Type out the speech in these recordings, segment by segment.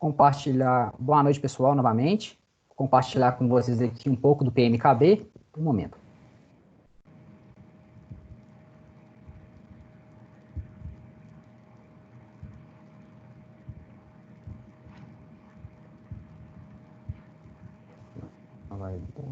compartilhar... Boa noite, pessoal, novamente. Vou compartilhar com vocês aqui um pouco do PMKB, por um momento. Vai dar...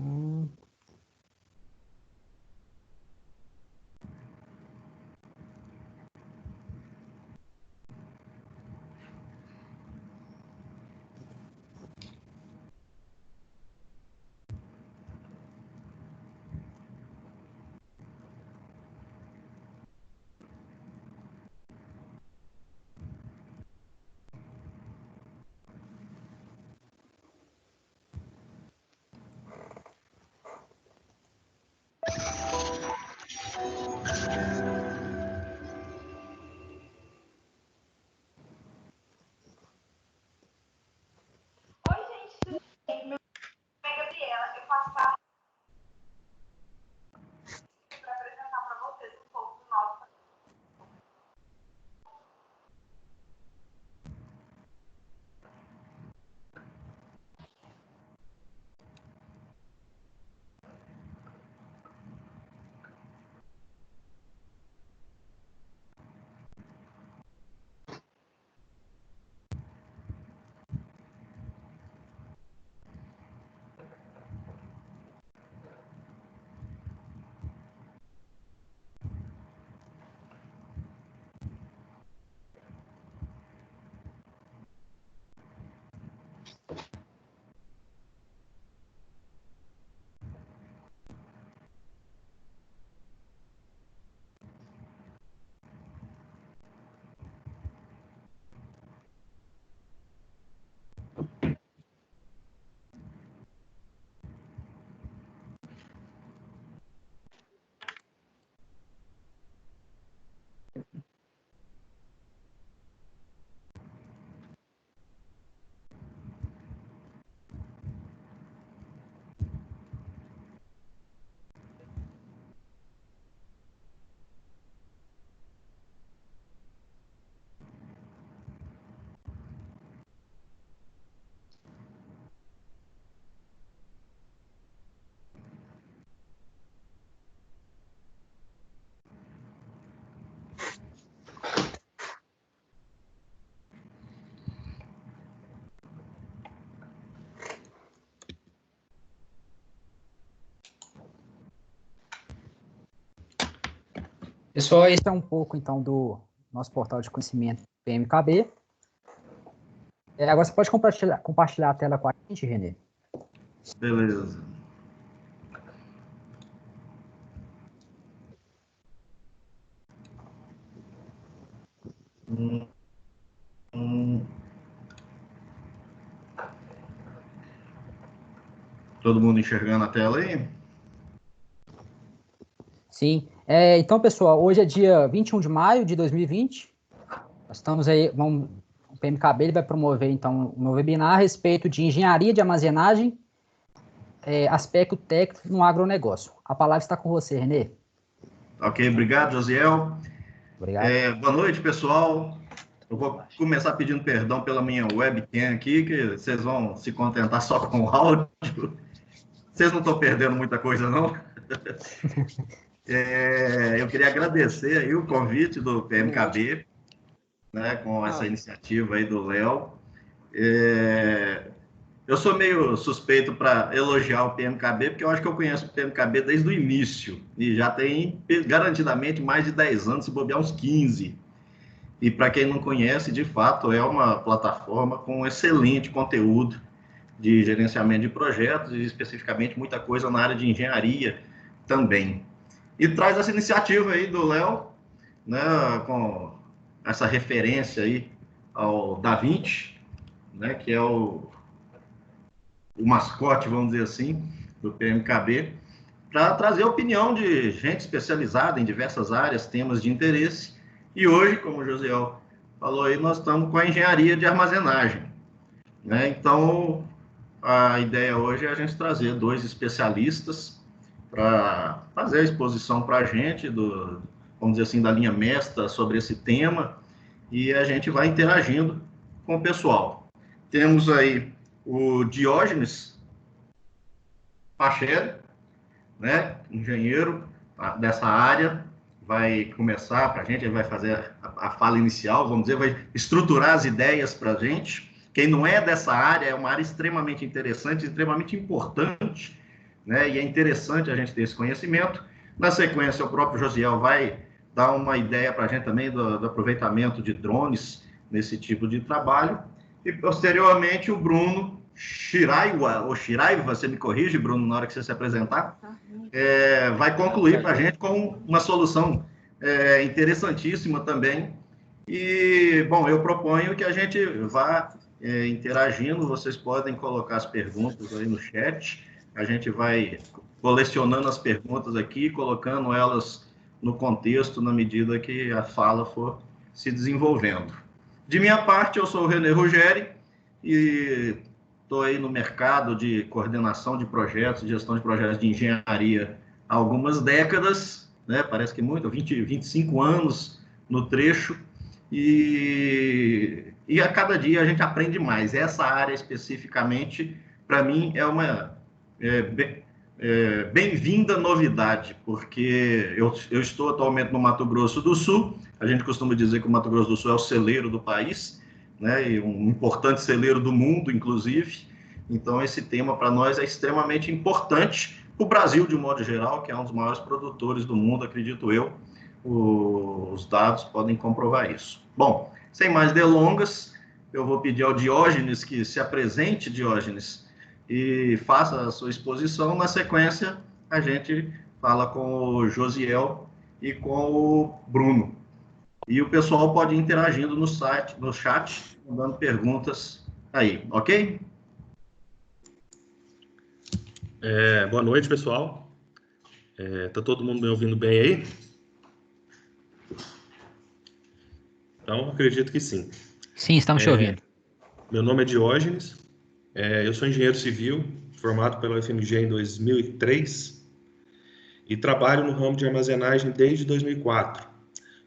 Pessoal, esse é um pouco, então, do nosso portal de conhecimento PMKB. Agora você pode compartilhar a tela com a gente, Renê? Beleza. Todo mundo enxergando a tela aí? Sim. Então, pessoal, hoje é dia 21 de maio de 2020. Nós estamos aí, o PMKB ele vai promover, então, um webinar a respeito de engenharia de armazenagem, aspecto técnico no agronegócio. A palavra está com você, Renê. Ok, obrigado, Josiel. Obrigado. Boa noite, pessoal. Eu vou começar pedindo perdão pela minha webcam aqui, que vocês vão se contentar só com o áudio. Vocês não estão perdendo muita coisa, não? Eu queria agradecer aí o convite do PMKB, né, com essa iniciativa aí do Léo. Eu sou meio suspeito para elogiar o PMKB, porque eu acho que eu conheço o PMKB desde o início, e já tem garantidamente mais de 10 anos, se bobear uns 15. E para quem não conhece, de fato, é uma plataforma com excelente conteúdo de gerenciamento de projetos e especificamente muita coisa na área de engenharia também. E traz essa iniciativa aí do Léo, né, com essa referência aí ao Da Vinci, né, que é o mascote, vamos dizer assim, do PMKB, para trazer a opinião de gente especializada em diversas áreas, temas de interesse. E hoje, como o Josiel falou aí, nós estamos com a engenharia de armazenagem, né? Então, a ideia hoje é a gente trazer dois especialistas para fazer a exposição para a gente, vamos dizer assim, da linha mestra sobre esse tema, e a gente vai interagindo com o pessoal. temos aí o Diógenes Pacheri, né, engenheiro dessa área, vai começar para a gente, ele vai fazer a fala inicial, vamos dizer, vai estruturar as ideias para a gente. Quem não é dessa área, é uma área extremamente interessante, extremamente importante, né, e é interessante a gente ter esse conhecimento. Na sequência, o próprio Josiel vai dar uma ideia para a gente também do aproveitamento de drones nesse tipo de trabalho. E, posteriormente, o Bruno Shiraiwa, ou Shiraiva, você me corrige, Bruno, na hora que você se apresentar, vai concluir para a gente com uma solução interessantíssima também. E, bom, eu proponho que a gente vá interagindo, vocês podem colocar as perguntas aí no chat, a gente vai colecionando as perguntas aqui, colocando elas no contexto na medida que a fala for se desenvolvendo. De minha parte, eu sou o René Ruggeri e estou aí no mercado de coordenação de projetos, gestão de projetos de engenharia há algumas décadas, né? Parece que muito, 25 anos no trecho, e a cada dia a gente aprende mais. Essa área especificamente, para mim, é uma bem-vinda novidade, porque eu estou atualmente no Mato Grosso do Sul. A gente costuma dizer que o Mato Grosso do Sul é o celeiro do país, né, e um importante celeiro do mundo, inclusive. Então, esse tema para nós é extremamente importante. O Brasil, de um modo geral, que é um dos maiores produtores do mundo, acredito eu, os dados podem comprovar isso. Bom, sem mais delongas, eu vou pedir ao Diógenes que se apresente, Diógenes, e faça a sua exposição. Na sequência, a gente fala com o Josiel e com o Bruno. E o pessoal pode ir interagindo no chat, mandando perguntas aí, ok? Boa noite, pessoal. Tá todo mundo me ouvindo bem aí? Então, acredito que sim. Sim, estamos te ouvindo. Meu nome é Diógenes, eu sou engenheiro civil, formado pela UFMG em 2003 e trabalho no ramo de armazenagem desde 2004.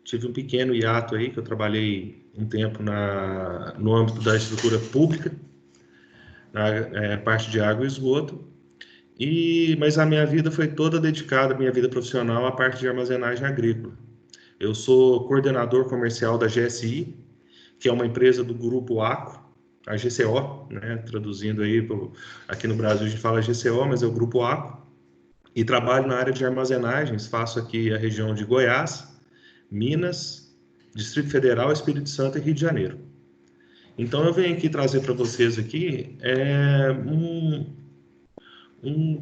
Tive um pequeno hiato aí, que eu trabalhei um tempo no âmbito da estrutura pública, na parte de água e esgoto, mas a minha vida foi toda dedicada, a minha vida profissional, à parte de armazenagem agrícola. Eu sou coordenador comercial da GSI, que é uma empresa do Grupo ACO, a GCO, né, traduzindo aí, aqui no Brasil a gente fala GCO, mas é o Grupo ACO, e trabalho na área de armazenagens, faço aqui a região de Goiás, Minas, Distrito Federal, Espírito Santo e Rio de Janeiro. Então eu venho aqui trazer para vocês aqui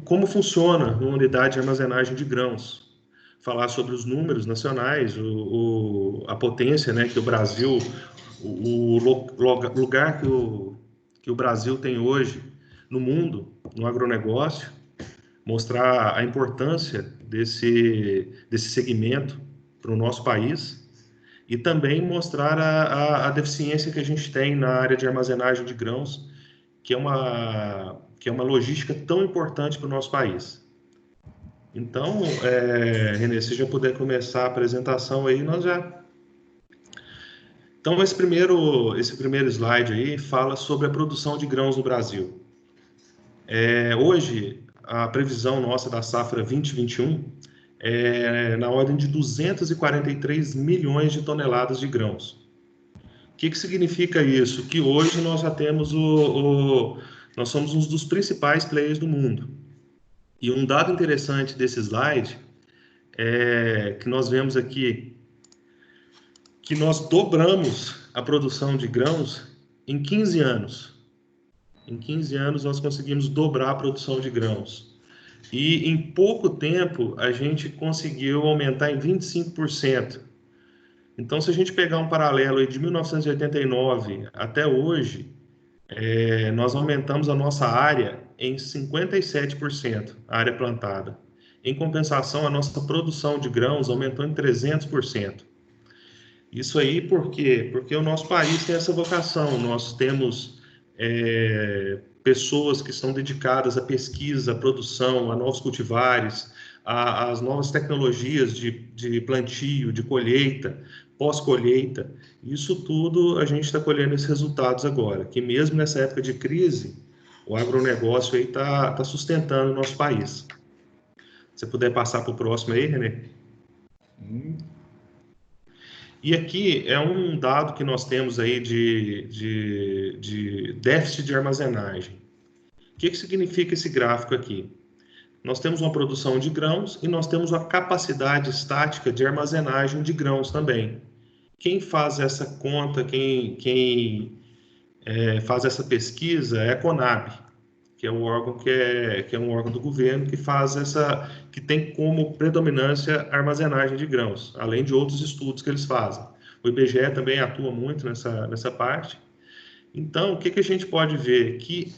como funciona uma unidade de armazenagem de grãos, falar sobre os números nacionais, a potência, né, que o Brasil, o lugar que o Brasil tem hoje no mundo, no agronegócio, mostrar a importância desse segmento para o nosso país e também mostrar a deficiência que a gente tem na área de armazenagem de grãos, que é uma logística tão importante para o nosso país. Então, Renê, se já puder começar a apresentação aí, nós já... Então, esse primeiro slide aí fala sobre a produção de grãos no Brasil. Hoje, a previsão nossa da safra 2021 é na ordem de 243 milhões de toneladas de grãos. O que significa isso? Que hoje nós já temos nós somos um dos principais players do mundo. E um dado interessante desse slide é que nós vemos aqui que nós dobramos a produção de grãos em 15 anos. Em 15 anos nós conseguimos dobrar a produção de grãos. E em pouco tempo a gente conseguiu aumentar em 25%. Então, se a gente pegar um paralelo aí de 1989 até hoje, nós aumentamos a nossa área em 57%, a área plantada. Em compensação, a nossa produção de grãos aumentou em 300%. Isso aí por quê? Porque o nosso país tem essa vocação, nós temos pessoas que estão dedicadas à pesquisa, à produção, a novos cultivares, às novas tecnologias de plantio, de colheita, pós-colheita. Isso tudo a gente está colhendo esses resultados agora, que mesmo nessa época de crise, o agronegócio aí está sustentando o nosso país. Se você puder passar para o próximo aí, Renê. E aqui é um dado que nós temos aí de déficit de armazenagem. O que significa esse gráfico aqui? Nós temos uma produção de grãos e nós temos uma capacidade estática de armazenagem de grãos também. Quem faz essa conta, quem faz essa pesquisa é a Conab, que é um órgão que é um órgão do governo que faz que tem como predominância a armazenagem de grãos, além de outros estudos que eles fazem. O IBGE também atua muito nessa parte. Então, o que a gente pode ver? Que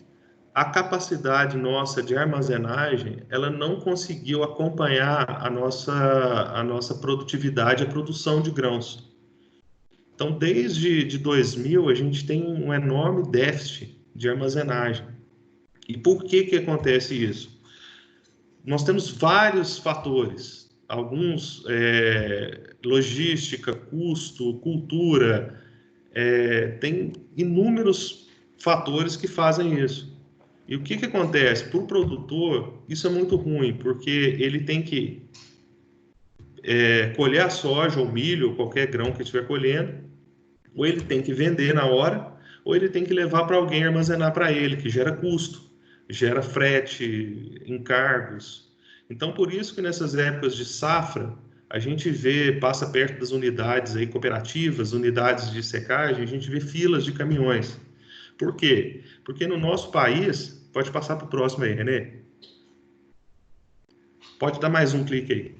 a capacidade nossa de armazenagem, ela não conseguiu acompanhar a nossa produtividade, a produção de grãos. Então, desde 2000, a gente tem um enorme déficit de armazenagem. E por que acontece isso? Nós temos vários fatores, alguns logística, custo, cultura, tem inúmeros fatores que fazem isso. E o que acontece? Para o produtor, isso é muito ruim, porque ele tem que colher a soja, ou milho, ou qualquer grão que estiver colhendo, ou ele tem que vender na hora, ou ele tem que levar para alguém armazenar para ele, que gera custo, gera frete, encargos. Então, por isso que nessas épocas de safra, a gente passa perto das unidades aí cooperativas, unidades de secagem, a gente vê filas de caminhões. Por quê? Porque no nosso país, pode passar para o próximo aí, Renê. Pode dar mais um clique aí.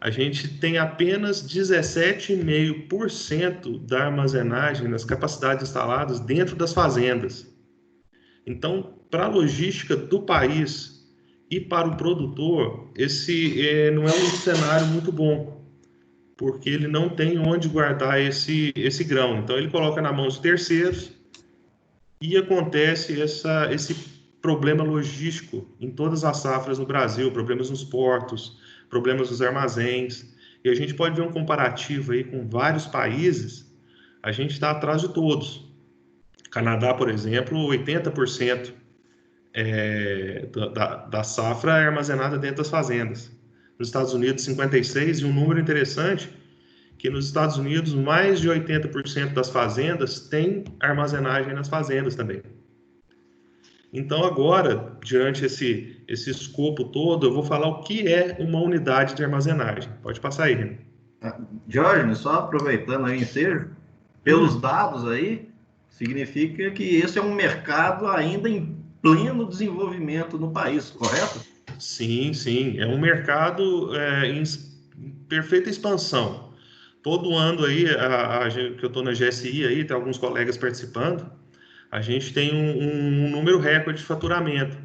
A gente tem apenas 17,5% da armazenagem nas capacidades instaladas dentro das fazendas. Então, para a logística do país e para o produtor, esse não é um cenário muito bom, porque ele não tem onde guardar esse grão. Então, ele coloca na mão de terceiros e acontece esse problema logístico em todas as safras no Brasil, problemas nos portos, problemas nos armazéns. E a gente pode ver um comparativo aí com vários países, a gente está atrás de todos. Canadá, por exemplo, 80% da safra é armazenada dentro das fazendas. Nos Estados Unidos, 56%, e um número interessante, que nos Estados Unidos, mais de 80% das fazendas tem armazenagem nas fazendas também. Então, agora, diante esse escopo todo, eu vou falar o que é uma unidade de armazenagem. Pode passar aí, Renan. Jorge, só aproveitando aí o ensejo, pelos dados aí, significa que esse é um mercado ainda em pleno desenvolvimento no país, correto? Sim, sim. É um mercado em perfeita expansão. Todo ano aí, que eu estou na GSI aí, tem alguns colegas participando, a gente tem um número recorde de faturamento.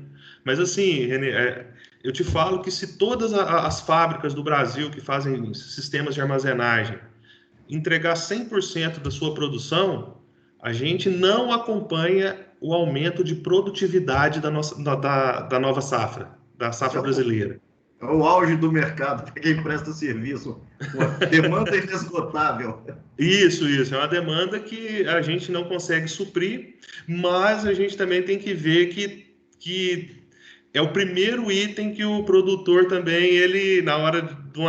Mas assim, Renê, eu te falo que se todas as fábricas do Brasil que fazem sistemas de armazenagem entregar 100% da sua produção, a gente não acompanha o aumento de produtividade da nova safra, da safra brasileira. É o auge do mercado para quem presta serviço, uma demanda inesgotável. Isso, é uma demanda que a gente não consegue suprir, mas a gente também tem que ver que é o primeiro item que o produtor também, ele, na hora de um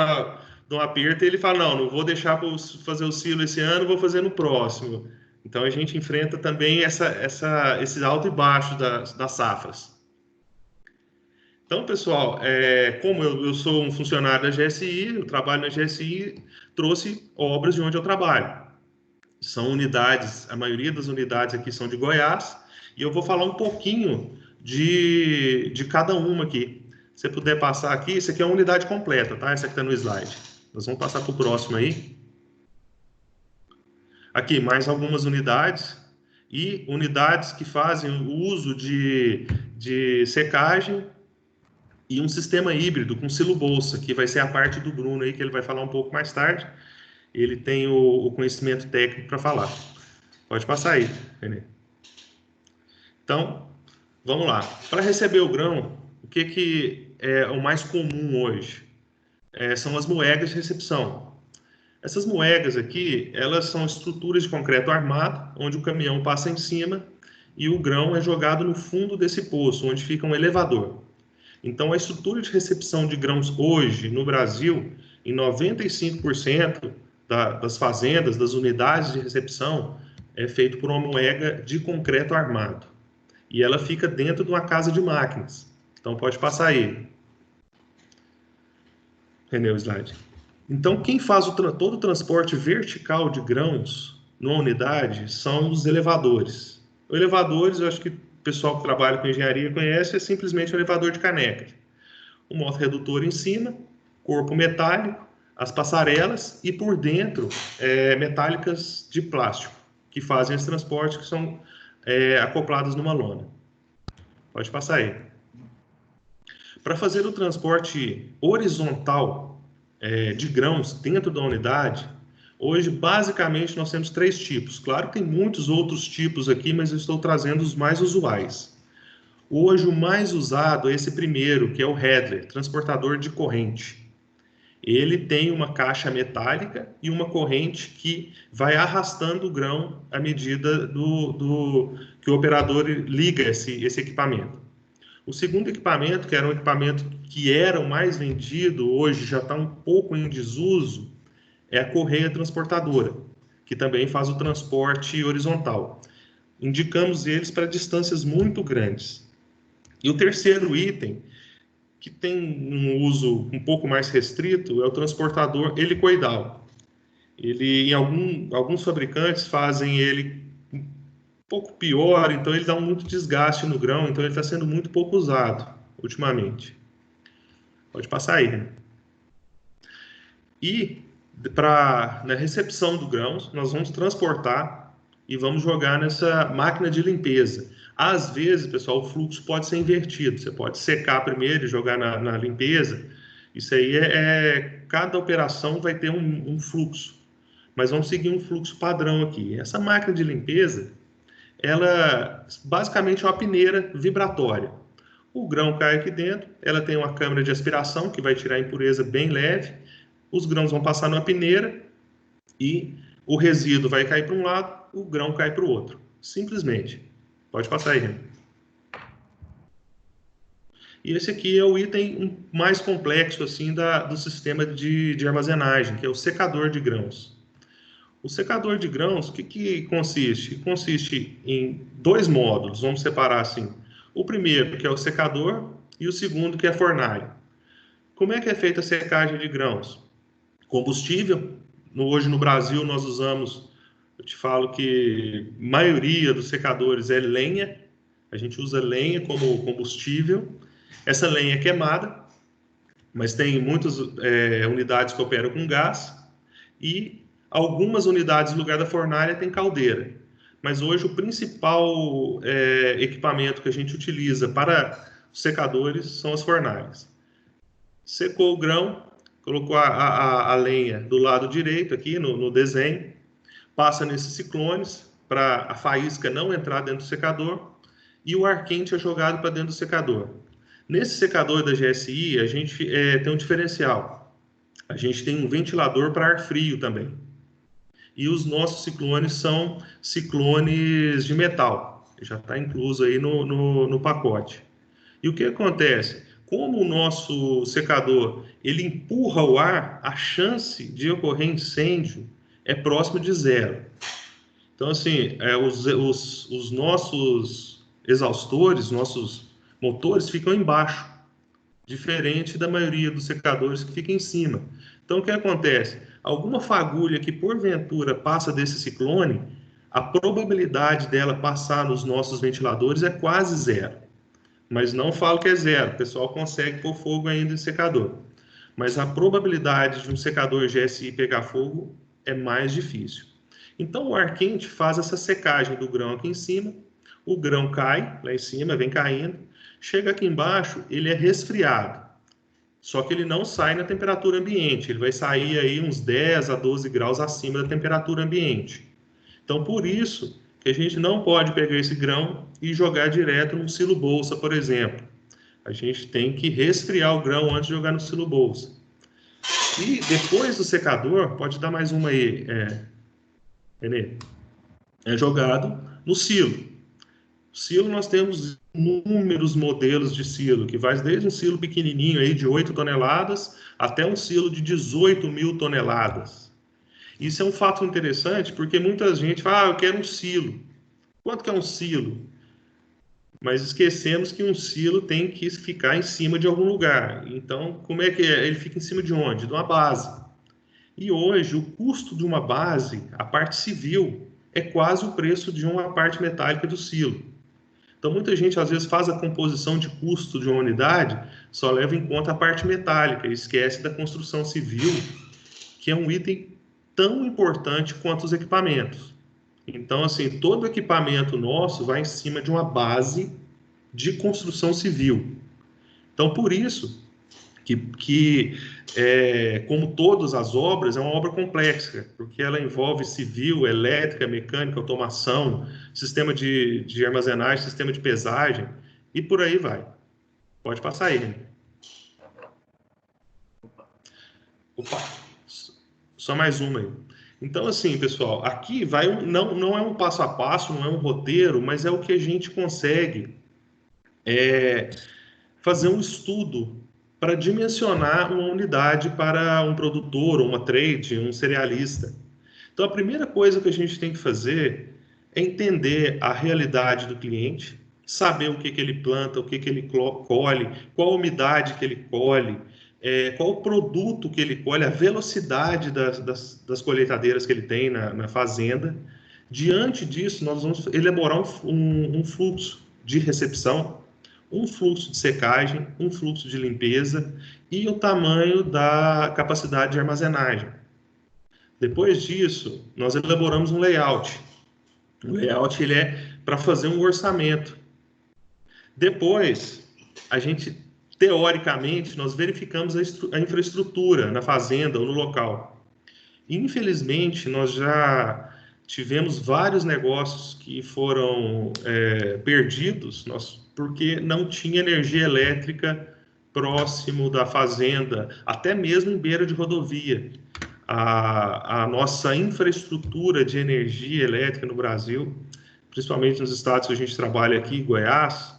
aperto, ele fala, não vou deixar para fazer o silo esse ano, vou fazer no próximo. Então, a gente enfrenta também esses alto e baixo das safras. Então, pessoal, como eu sou um funcionário da GSI, eu trabalho na GSI, trouxe obras de onde eu trabalho. São unidades, a maioria das unidades aqui são de Goiás, e eu vou falar um pouquinho de cada uma aqui. Se você puder passar aqui, isso aqui é uma unidade completa, tá? Essa aqui está no slide. Nós vamos passar para o próximo aí. Aqui, mais algumas unidades, e unidades que fazem o uso de secagem, e um sistema híbrido com silo-bolsa, que vai ser a parte do Bruno aí, que ele vai falar um pouco mais tarde. Ele tem o conhecimento técnico para falar. Pode passar aí, Renê. Então, vamos lá. Para receber o grão, o que é o mais comum hoje? São as moedas de recepção. Essas moegas aqui, elas são estruturas de concreto armado, onde o caminhão passa em cima e o grão é jogado no fundo desse poço, onde fica um elevador. Então, a estrutura de recepção de grãos hoje, no Brasil, em 95% das fazendas, das unidades de recepção, é feito por uma moega de concreto armado. E ela fica dentro de uma casa de máquinas. Então, pode passar aí. René, o slide. Então, quem faz todo o transporte vertical de grãos numa unidade são os elevadores. Os elevadores, eu acho que o pessoal que trabalha com engenharia conhece, é simplesmente um elevador de caneca. Um motor redutor em cima, corpo metálico, as passarelas e por dentro metálicas de plástico, que fazem esse transporte, que são acopladas numa lona. Pode passar aí. Para fazer o transporte horizontal de grãos dentro da unidade, hoje, basicamente, nós temos 3 tipos. Claro que tem muitos outros tipos aqui, mas eu estou trazendo os mais usuais. Hoje, o mais usado é esse primeiro, que é o headler, transportador de corrente. Ele tem uma caixa metálica e uma corrente que vai arrastando o grão à medida que o operador liga esse equipamento. O segundo equipamento, que era um equipamento que era o mais vendido, hoje já está um pouco em desuso, é a correia transportadora, que também faz o transporte horizontal. Indicamos eles para distâncias muito grandes. E o terceiro item, que tem um uso um pouco mais restrito, é o transportador helicoidal. Ele, alguns fabricantes fazem ele um pouco pior, então ele dá muito desgaste no grão, então ele está sendo muito pouco usado ultimamente. Pode passar aí, né? E na recepção do grão, nós vamos transportar e vamos jogar nessa máquina de limpeza. Às vezes, pessoal, o fluxo pode ser invertido. Você pode secar primeiro e jogar na limpeza. Isso aí cada operação vai ter um fluxo. Mas vamos seguir um fluxo padrão aqui. Essa máquina de limpeza, ela basicamente é uma peneira vibratória. O grão cai aqui dentro, ela tem uma câmara de aspiração que vai tirar a impureza bem leve. Os grãos vão passar numa peneira e o resíduo vai cair para um lado, o grão cai para o outro. Simplesmente. Pode passar aí, Renan. E esse aqui é o item mais complexo assim, do sistema de armazenagem, que é o secador de grãos. O secador de grãos, o que consiste? Consiste em 2 módulos, vamos separar assim. O primeiro, que é o secador, e o segundo, que é a fornalha. Como é que é feita a secagem de grãos? Combustível. Hoje no Brasil nós usamos, eu te falo que a maioria dos secadores é lenha. A gente usa lenha como combustível. Essa lenha é queimada, mas tem muitas unidades que operam com gás e algumas unidades no lugar da fornalha tem caldeira. Mas hoje o principal equipamento que a gente utiliza para os secadores são as fornalhas. Secou o grão, colocou a lenha do lado direito aqui no desenho, passa nesses ciclones para a faísca não entrar dentro do secador e o ar quente é jogado para dentro do secador. Nesse secador da GSI, a gente tem um diferencial. A gente tem um ventilador para ar frio também. E os nossos ciclones são ciclones de metal. Já está incluso aí no pacote. E o que acontece? Como o nosso secador ele empurra o ar, a chance de ocorrer incêndio é próximo de 0. Então, assim, os nossos exaustores, nossos motores ficam embaixo, diferente da maioria dos secadores que ficam em cima. Então, o que acontece? Alguma fagulha que, porventura, passa desse ciclone, a probabilidade dela passar nos nossos ventiladores é quase 0. Mas não falo que é 0, o pessoal consegue pôr fogo ainda em secador. Mas a probabilidade de um secador GSI pegar fogo é mais difícil. Então, o ar quente faz essa secagem do grão aqui em cima, o grão cai lá em cima, vem caindo, chega aqui embaixo, ele é resfriado. Só que ele não sai na temperatura ambiente, ele vai sair aí uns 10 a 12 graus acima da temperatura ambiente. Então, por isso que a gente não pode pegar esse grão e jogar direto no silo bolsa, por exemplo. A gente tem que resfriar o grão antes de jogar no silo bolsa. E depois do secador, pode dar mais uma aí, Renê, é jogado no silo. Silo, nós temos inúmeros modelos de silo, que vai desde um silo pequenininho aí de 8 toneladas até um silo de 18 mil toneladas. Isso é um fato interessante, porque muita gente fala, eu quero um silo. Quanto que é um silo? Mas esquecemos que um silo tem que ficar em cima de algum lugar. Então, como é que é? Ele fica em cima de onde? De uma base. E hoje, o custo de uma base, a parte civil, é quase o preço de uma parte metálica do silo. Então, muita gente, às vezes, faz a composição de custo de uma unidade, só leva em conta a parte metálica, e esquece da construção civil, que é um item tão importante quanto os equipamentos. Então, assim, todo equipamento nosso vai em cima de uma base de construção civil. Então, por isso como todas as obras, é uma obra complexa, porque ela envolve civil, elétrica, mecânica, automação, sistema de armazenagem, sistema de pesagem, e por aí vai. Pode passar aí, né? Opa, só mais uma aí. Então, assim, pessoal, aqui não é um passo a passo, não é um roteiro, mas é o que a gente consegue fazer um estudo para dimensionar uma unidade para um produtor, uma trade, um cerealista. Então, a primeira coisa que a gente tem que fazer é entender a realidade do cliente, saber o que ele planta, o que ele colhe, qual a umidade que ele colhe, qual o produto que ele colhe, a velocidade das colheitadeiras que ele tem na fazenda. Diante disso, nós vamos elaborar um fluxo de recepção, um fluxo de secagem, um fluxo de limpeza e o tamanho da capacidade de armazenagem. Depois disso, nós elaboramos um layout. O layout ele é para fazer um orçamento. Depois, teoricamente, nós verificamos a infraestrutura na fazenda ou no local. Infelizmente, nós já tivemos vários negócios que foram perdidos, porque não tinha energia elétrica próximo da fazenda, até mesmo em beira de rodovia. A nossa infraestrutura de energia elétrica no Brasil, principalmente nos estados que a gente trabalha aqui, Goiás,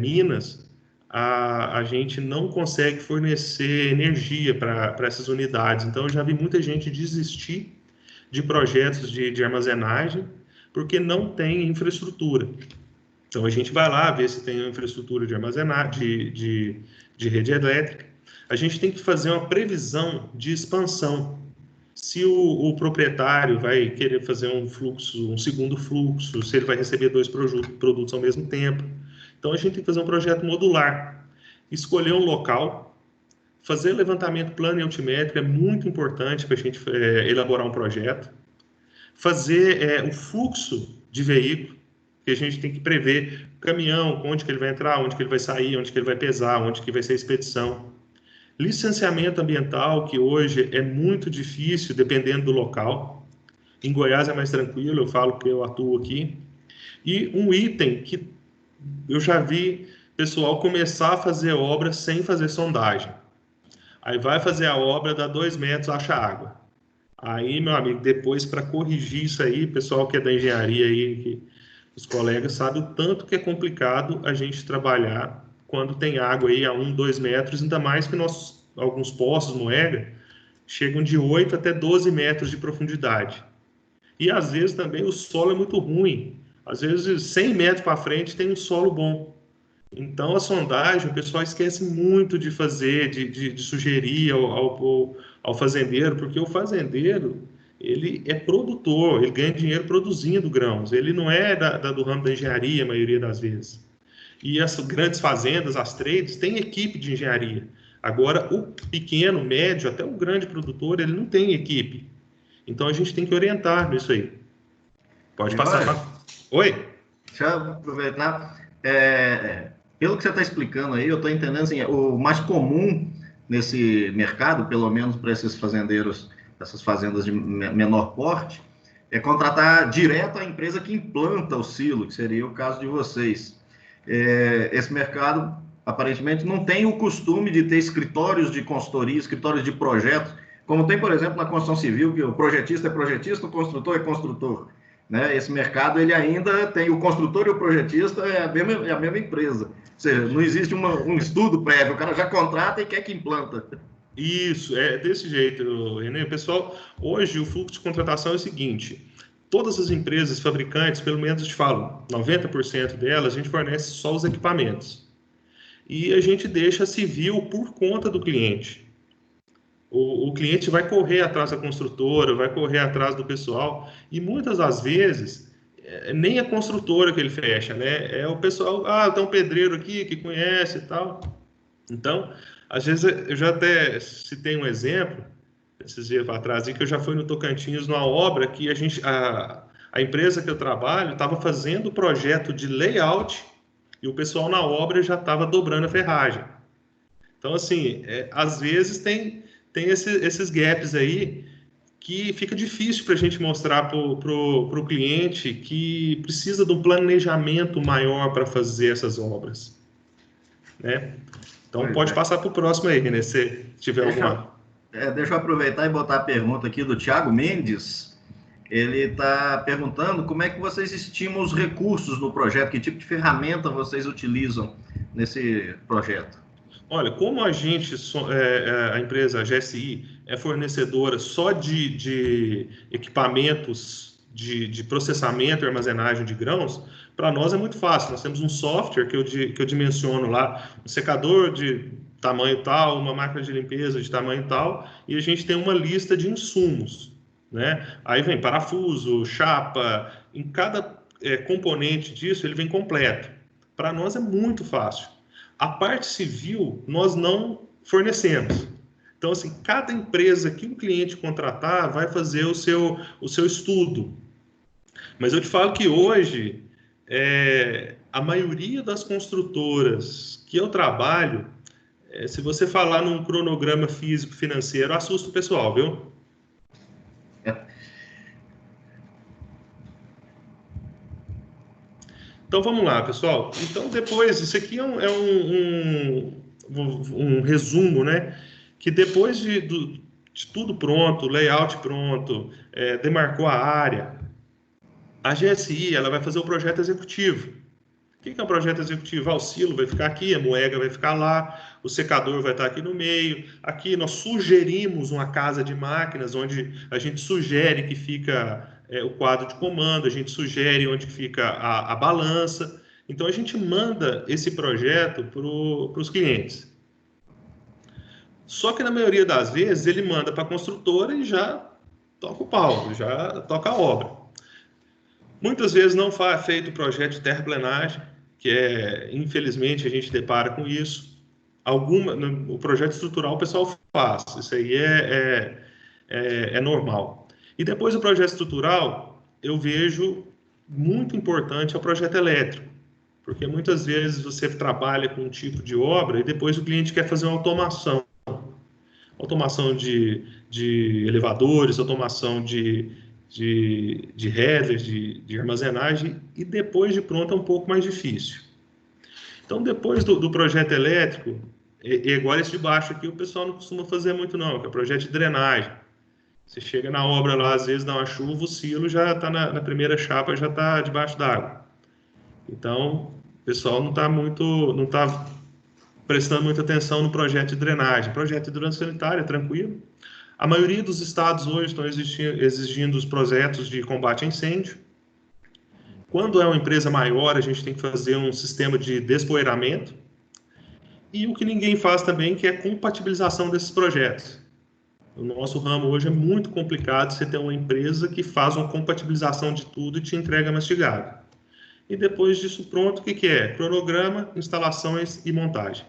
Minas, a gente não consegue fornecer energia para essas unidades. Então, eu já vi muita gente desistir de projetos de armazenagem porque não tem infraestrutura. Então, a gente vai lá ver se tem infraestrutura de armazenagem, de rede elétrica. A gente tem que fazer uma previsão de expansão. Se o proprietário vai querer fazer um segundo fluxo, se ele vai receber 2 produtos ao mesmo tempo. Então, a gente tem que fazer um projeto modular. Escolher um local, fazer levantamento plano e altimétrico é muito importante para a gente elaborar um projeto. Fazer o fluxo de veículo, que a gente tem que prever o caminhão, onde que ele vai entrar, onde que ele vai sair, onde que ele vai pesar, onde que vai ser a expedição. Licenciamento ambiental, que hoje é muito difícil, dependendo do local. Em Goiás é mais tranquilo, eu falo que eu atuo aqui. E um item que eu já vi pessoal começar a fazer obra sem fazer sondagem. Aí vai fazer a obra, dá 2 metros, acha água. Aí, meu amigo, depois para corrigir isso aí, pessoal que é da engenharia aí, que os colegas sabem o tanto que é complicado a gente trabalhar quando tem água aí a 1, 2 metros, ainda mais que alguns poços, Moega, chegam de 8 até 12 metros de profundidade. E às vezes também o solo é muito ruim. Às vezes 100 metros para frente tem um solo bom. Então a sondagem, o pessoal esquece muito de fazer, de sugerir ao fazendeiro, porque o fazendeiro, ele é produtor, ele ganha dinheiro produzindo grãos, ele não é do ramo da engenharia, a maioria das vezes. E as grandes fazendas, as trades, têm equipe de engenharia. Agora, o pequeno, médio, até o grande produtor, ele não tem equipe. Então, a gente tem que orientar nisso aí. Pode passar. Oi? Deixa eu aproveitar. Pelo que você está explicando aí, eu estou entendendo assim, o mais comum nesse mercado, pelo menos para esses fazendeiros, essas fazendas de menor porte, é contratar direto a empresa que implanta o silo, que seria o caso de vocês. Esse mercado aparentemente, não tem o costume de ter escritórios de consultoria, escritórios de projetos, como tem, por exemplo, na construção civil, que o projetista é projetista, o construtor é construtor. Né? Esse mercado, ele ainda tem o construtor e o projetista, é a mesma empresa. Ou seja, não existe um estudo prévio, o cara já contrata e quer que implanta. Isso, é desse jeito, Renê. Pessoal, hoje o fluxo de contratação é o seguinte: todas as empresas fabricantes, pelo menos eu te falo, 90% delas, a gente fornece só os equipamentos. E a gente deixa a civil por conta do cliente. O cliente vai correr atrás da construtora, vai correr atrás do pessoal, e muitas das vezes nem a construtora que ele fecha, né? É o pessoal, tem um pedreiro aqui que conhece e tal. Então, às vezes eu já até citei um exemplo, esses dias atrás, que eu já fui no Tocantins numa obra que a empresa que eu trabalho estava fazendo o projeto de layout e o pessoal na obra já estava dobrando a ferragem. Então, assim, às vezes tem esses gaps aí que fica difícil para a gente mostrar para o cliente que precisa de um planejamento maior para fazer essas obras, né? Então, pode passar para o próximo aí, né? Se tiver alguma... Deixa eu aproveitar e botar a pergunta aqui do Thiago Mendes. Ele está perguntando como é que vocês estimam os recursos no projeto, que tipo de ferramenta vocês utilizam nesse projeto? Olha, como a empresa a GSI é fornecedora só de equipamentos de processamento e armazenagem de grãos, para nós é muito fácil. Nós temos um software que eu dimensiono lá, um secador de tamanho tal, uma máquina de limpeza de tamanho tal, e a gente tem uma lista de insumos, né? Aí vem parafuso, chapa, em cada componente disso ele vem completo. Para nós é muito fácil. A parte civil, nós não fornecemos. Então, assim, cada empresa que o cliente contratar vai fazer o seu estudo. Mas eu te falo que hoje, a maioria das construtoras que eu trabalho, se você falar num cronograma físico-financeiro, assusta o pessoal, viu? Então vamos lá, pessoal. Então depois, isso aqui é um resumo, né? Que depois de tudo pronto, layout pronto, demarcou a área, a GSI ela vai fazer o projeto executivo. O que é um projeto executivo? O silo vai ficar aqui, a moega vai ficar lá, o secador vai estar aqui no meio. Aqui nós sugerimos uma casa de máquinas, onde a gente sugere que fica o quadro de comando, a gente sugere onde fica a balança. Então, a gente manda esse projeto para os clientes. Só que, na maioria das vezes, ele manda para a construtora e já toca o pau, já toca a obra. Muitas vezes não é feito o projeto de terraplenagem, que infelizmente, a gente depara com isso. O projeto estrutural o pessoal faz, isso aí é normal. E depois do projeto estrutural, eu vejo muito importante o projeto elétrico, porque muitas vezes você trabalha com um tipo de obra e depois o cliente quer fazer uma automação de elevadores, automação de headers, de armazenagem, e depois de pronto é um pouco mais difícil. Então, depois do projeto elétrico, e agora esse de baixo aqui o pessoal não costuma fazer muito não, que é o projeto de drenagem. Você chega na obra lá, às vezes dá uma chuva, o silo já está na primeira chapa, já está debaixo d'água. Então, o pessoal não está prestando muita atenção no projeto de drenagem. Projeto de hidrância sanitária, tranquilo. A maioria dos estados hoje estão exigindo os projetos de combate a incêndio. Quando é uma empresa maior, a gente tem que fazer um sistema de despoeiramento. E o que ninguém faz também, que é a compatibilização desses projetos. O nosso ramo hoje é muito complicado você ter uma empresa que faz uma compatibilização de tudo e te entrega mastigado. E depois disso pronto, o que é? Cronograma, instalações e montagem.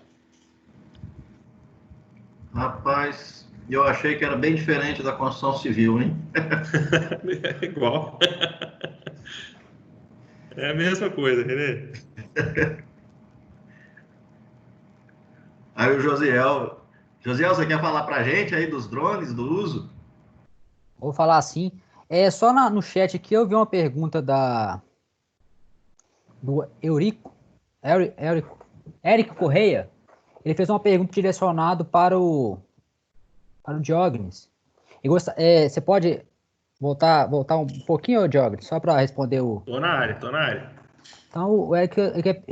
Rapaz, eu achei que era bem diferente da construção civil, hein? É igual. É a mesma coisa, Renê. Aí o Josiel, você quer falar para a gente aí dos drones, do uso? Vou falar assim. Só no chat aqui eu vi uma pergunta do Eurico. Érico Correia, ele fez uma pergunta direcionada para o Diógenes. Você pode voltar um pouquinho, Diógenes, só para responder o... Tô na área. Então, o Érico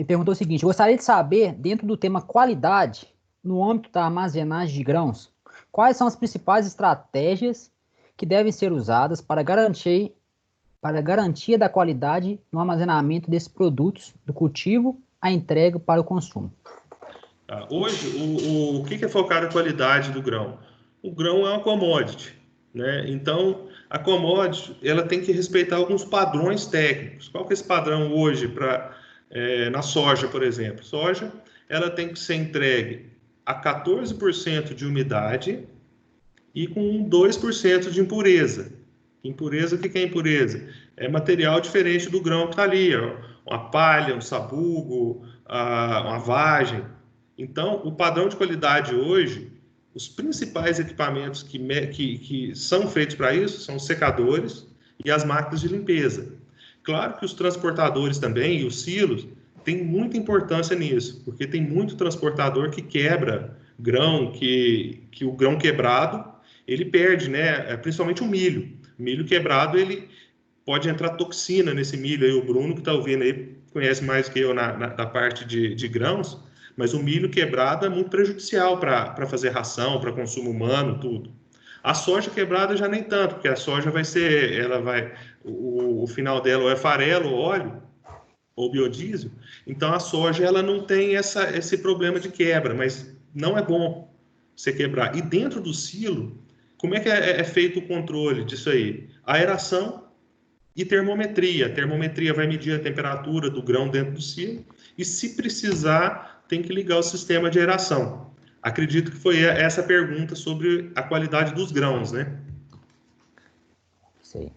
perguntou o seguinte: gostaria de saber, dentro do tema qualidade, no âmbito da armazenagem de grãos, quais são as principais estratégias que devem ser usadas para garantia da qualidade no armazenamento desses produtos, do cultivo à entrega para o consumo. Tá. Hoje, o que é focar na qualidade do grão? O grão é uma commodity, né? Então, a commodity ela tem que respeitar alguns padrões técnicos. Qual que é esse padrão hoje na soja, por exemplo? Soja, ela tem que ser entregue a 14% de umidade e com 2% de impureza. Impureza, o que é impureza? É material diferente do grão que está ali, ó. Uma palha, um sabugo, uma vagem. Então, o padrão de qualidade hoje, os principais equipamentos que são feitos para isso são os secadores e as máquinas de limpeza. Claro que os transportadores também e os silos têm muita importância nisso, porque tem muito transportador que quebra grão, que o grão quebrado, ele perde, né? Principalmente o milho. Milho quebrado, ele pode entrar toxina nesse milho aí. O Bruno, que está ouvindo aí, conhece mais que eu da parte de grãos, mas o milho quebrado é muito prejudicial para fazer ração, para consumo humano, tudo. A soja quebrada já nem tanto, porque a soja o final dela ou é farelo, ou óleo, ou biodiesel. Então a soja ela não tem esse problema de quebra, mas não é bom você quebrar. E dentro do silo, como é que é feito o controle disso aí? Aeração e termometria. A termometria vai medir a temperatura do grão dentro do silo e, se precisar, tem que ligar o sistema de aeração. Acredito que foi essa a pergunta sobre a qualidade dos grãos, né? Sei.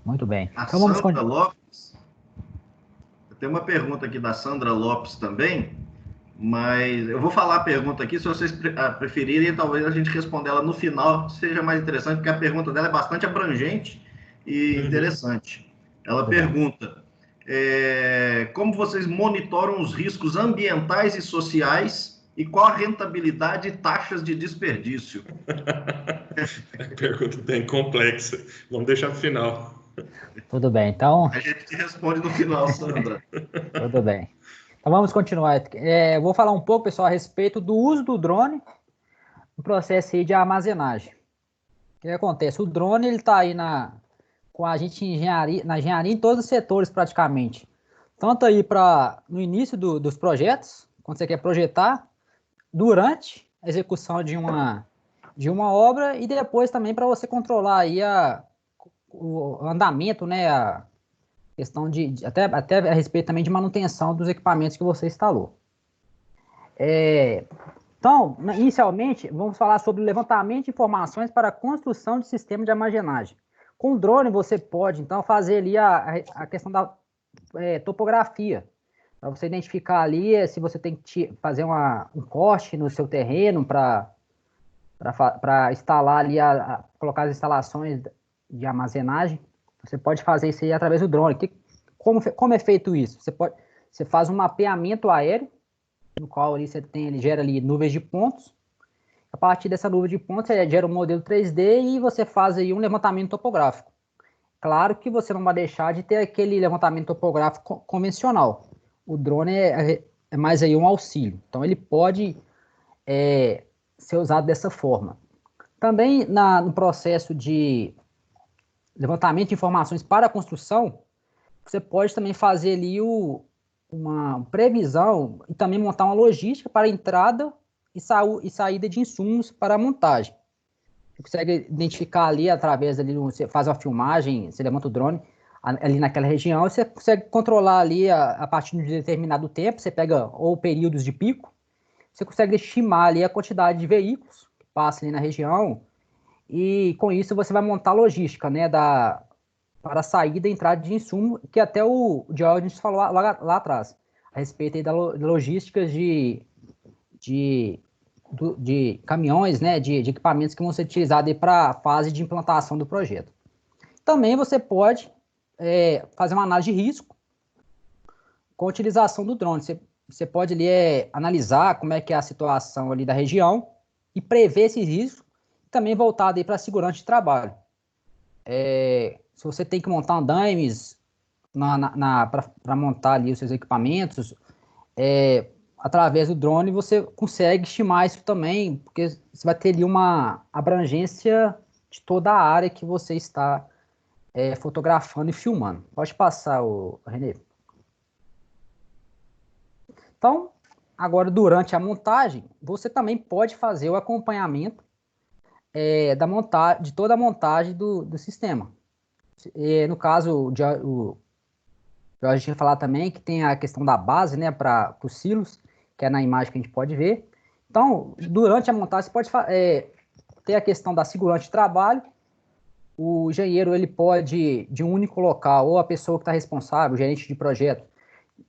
Muito bem. Então, vamos Sandra Lopes. Tem uma pergunta aqui da Sandra Lopes também, mas eu vou falar a pergunta aqui, se vocês preferirem, talvez a gente responda ela no final, seja mais interessante, porque a pergunta dela é bastante abrangente e interessante. Ela pergunta, como vocês monitoram os riscos ambientais e sociais e qual a rentabilidade e taxas de desperdício? A pergunta bem complexa. Vamos deixar para o final. Tudo bem, então... A gente te responde no final, Sandra. Tudo bem. Então vamos continuar. Eu vou falar um pouco, pessoal, a respeito do uso do drone no processo aí de armazenagem. O que acontece? O drone ele está aí com a gente na engenharia em todos os setores praticamente. Tanto aí no início dos projetos, quando você quer projetar, durante a execução de uma obra e depois também para você controlar aí o andamento, né, a questão até a respeito também de manutenção dos equipamentos que você instalou. Então, inicialmente, vamos falar sobre o levantamento de informações para a construção de sistema de armazenagem. Com o drone, você pode, então, fazer ali a questão da topografia, para você identificar ali se você tem que fazer um corte no seu terreno para instalar ali, colocar as instalações de armazenagem. Você pode fazer isso aí através do drone. Como é feito isso? Você faz um mapeamento aéreo, no qual ali ele gera ali nuvens de pontos. A partir dessa nuvem de pontos, você gera um modelo 3D e você faz aí um levantamento topográfico. Claro que você não vai deixar de ter aquele levantamento topográfico convencional. O drone é mais aí um auxílio. Então, ele pode ser usado dessa forma. Também no processo de levantamento de informações para a construção, você pode também fazer ali uma previsão e também montar uma logística para entrada e saída de insumos para a montagem. Você consegue identificar ali através ali, você faz uma filmagem, você levanta o drone ali naquela região, você consegue controlar ali a partir de um determinado tempo, você pega ou períodos de pico, você consegue estimar ali a quantidade de veículos que passam ali na região e com isso você vai montar a logística, né, para a saída e entrada de insumo, que até o Diógenes falou lá atrás, a respeito aí da logística de caminhões, né, de equipamentos que vão ser utilizados para a fase de implantação do projeto. Também você pode fazer uma análise de risco com a utilização do drone. Você você pode ali analisar como é que é a situação ali da região e prever esses riscos, também voltado aí para a segurança de trabalho. Se você tem que montar andaimes para montar ali os seus equipamentos, através do drone você consegue estimar isso também, porque você vai ter ali uma abrangência de toda a área que você está fotografando e filmando. Pode passar, Renê. Então, agora durante a montagem, você também pode fazer o acompanhamento de toda a montagem do sistema. No caso, o Jorge tinha falado também que tem a questão da base, né, para os silos, que é na imagem que a gente pode ver. Então, durante a montagem, você pode ter a questão da segurança de trabalho. O engenheiro, ele pode, de um único local, ou a pessoa que está responsável, o gerente de projeto,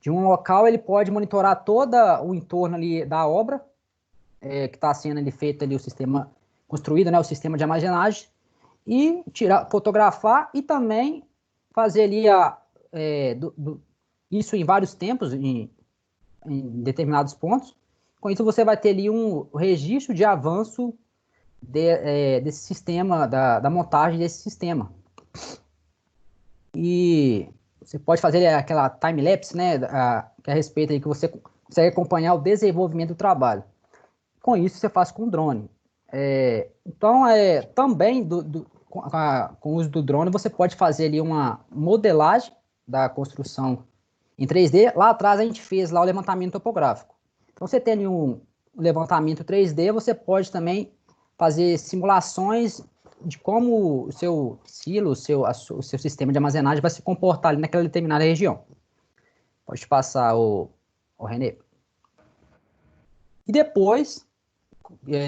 de um local, ele pode monitorar todo o entorno ali da obra, que está sendo ali feito ali o sistema construído, né, o sistema de armazenagem, e fotografar e também fazer ali isso em vários tempos, em determinados pontos. Com isso, você vai ter ali um registro de avanço desse sistema, da montagem desse sistema. E você pode fazer aquela time-lapse, né, que é a respeito aí que você consegue acompanhar o desenvolvimento do trabalho. Com isso, você faz com o drone. Então, também com o uso do drone, você pode fazer ali uma modelagem da construção em 3D. Lá atrás, a gente fez lá o levantamento topográfico. Então, você tem ali um levantamento 3D, você pode também fazer simulações de como o seu silo, o seu sistema de armazenagem vai se comportar ali naquela determinada região. Pode passar, o Renê. E depois,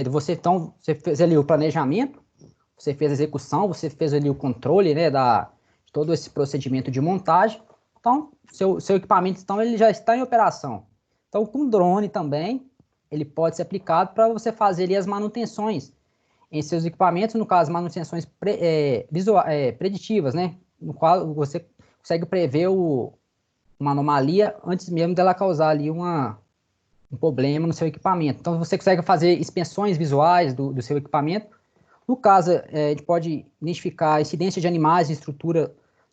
você fez ali o planejamento, você fez a execução, você fez ali o controle, né, de todo esse procedimento de montagem. Então, seu equipamento então, ele já está em operação. Então, com drone também, ele pode ser aplicado para você fazer ali as manutenções em seus equipamentos, no caso, manutenções preditivas, né, no qual você consegue prever uma anomalia antes mesmo dela causar ali um problema no seu equipamento. Então, você consegue fazer inspeções visuais do seu equipamento. No caso, a gente pode identificar a incidência de animais em estrutura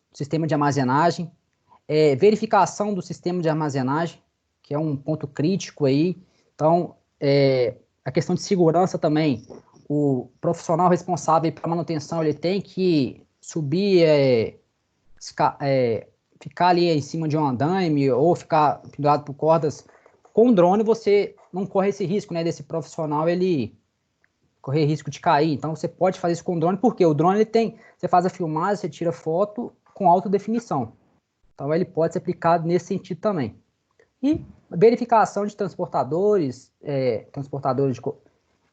do sistema de armazenagem, verificação do sistema de armazenagem, que é um ponto crítico aí. Então, a questão de segurança também, o profissional responsável pela manutenção, ele tem que subir, ficar ali em cima de um andaime ou ficar pendurado por cordas. Com o drone, você não corre esse risco, né, desse profissional, ele correr risco de cair. Então, você pode fazer isso com o drone, porque o drone, você faz a filmagem, você tira foto com alta definição. Então, ele pode ser aplicado nesse sentido também. E verificação de transportadores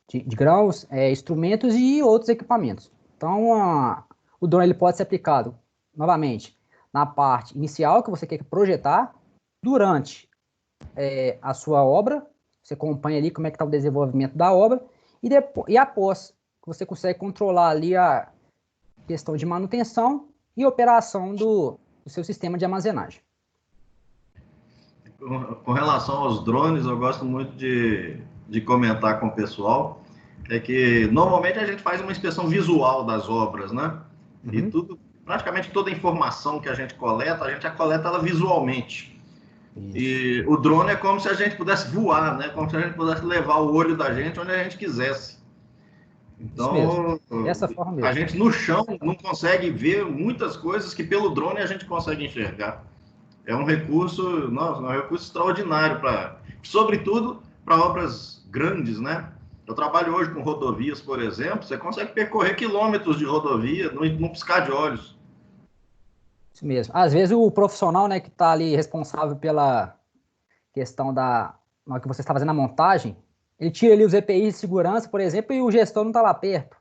de grãos, instrumentos e outros equipamentos. Então, o drone ele pode ser aplicado, novamente, na parte inicial que você quer projetar, durante a sua obra, você acompanha ali como é que está o desenvolvimento da obra, e após, você consegue controlar ali a questão de manutenção e operação do seu sistema de armazenagem. Com relação aos drones, eu gosto muito de comentar com o pessoal, que normalmente a gente faz uma inspeção visual das obras, né? Uhum. E praticamente toda a informação que a gente já coleta ela visualmente. Isso. E o drone é como se a gente pudesse voar, né? Como se a gente pudesse levar o olho da gente onde a gente quisesse. Então, dessa forma mesmo. A gente no chão não consegue ver muitas coisas que pelo drone a gente consegue enxergar. É um recurso, extraordinário sobretudo para obras grandes, né? Eu trabalho hoje com rodovias, por exemplo, você consegue percorrer quilômetros de rodovia num piscar de olhos. Isso mesmo. Às vezes o profissional, né, que está ali responsável pela questão na hora que você está fazendo a montagem, ele tira ali os EPIs de segurança, por exemplo, e o gestor não está lá perto.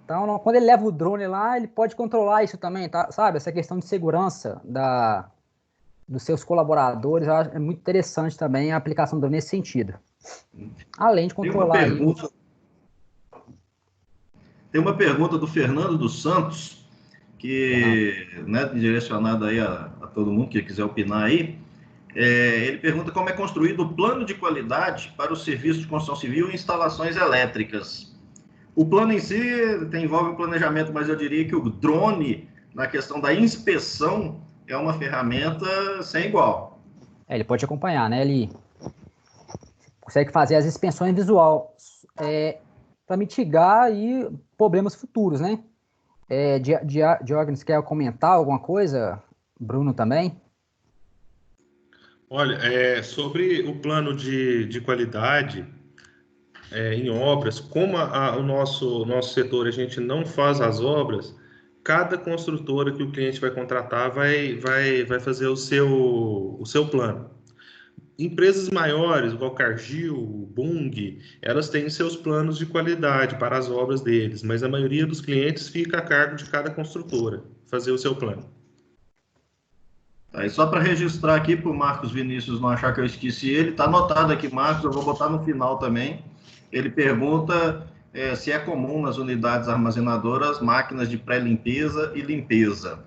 Então, quando ele leva o drone lá, ele pode controlar isso também, tá? Sabe? Essa questão de segurança dos seus colaboradores, é muito interessante também a aplicação do drone nesse sentido. Além de controlar... Tem uma pergunta do Fernando dos Santos, que, né, direcionada aí a todo mundo que quiser opinar aí. Ele pergunta como é construído o plano de qualidade para o serviço de construção civil e instalações elétricas. O plano em si envolve o planejamento, mas eu diria que o drone, na questão da inspeção, é uma ferramenta sem igual. Ele pode acompanhar, né? Ele consegue fazer as inspeções visual para mitigar aí problemas futuros, né? Diógenes, quer comentar alguma coisa? Bruno também? Olha, sobre o plano de qualidade em obras, como o nosso setor, a gente não faz as obras, cada construtora que o cliente vai contratar vai fazer o seu plano. Empresas maiores, igual Cargill, Bung, elas têm seus planos de qualidade para as obras deles, mas a maioria dos clientes fica a cargo de cada construtora fazer o seu plano. Aí só para registrar aqui para o Marcos Vinícius não achar que eu esqueci ele, está anotado aqui, Marcos, eu vou botar no final também. Ele pergunta se é comum nas unidades armazenadoras máquinas de pré-limpeza e limpeza.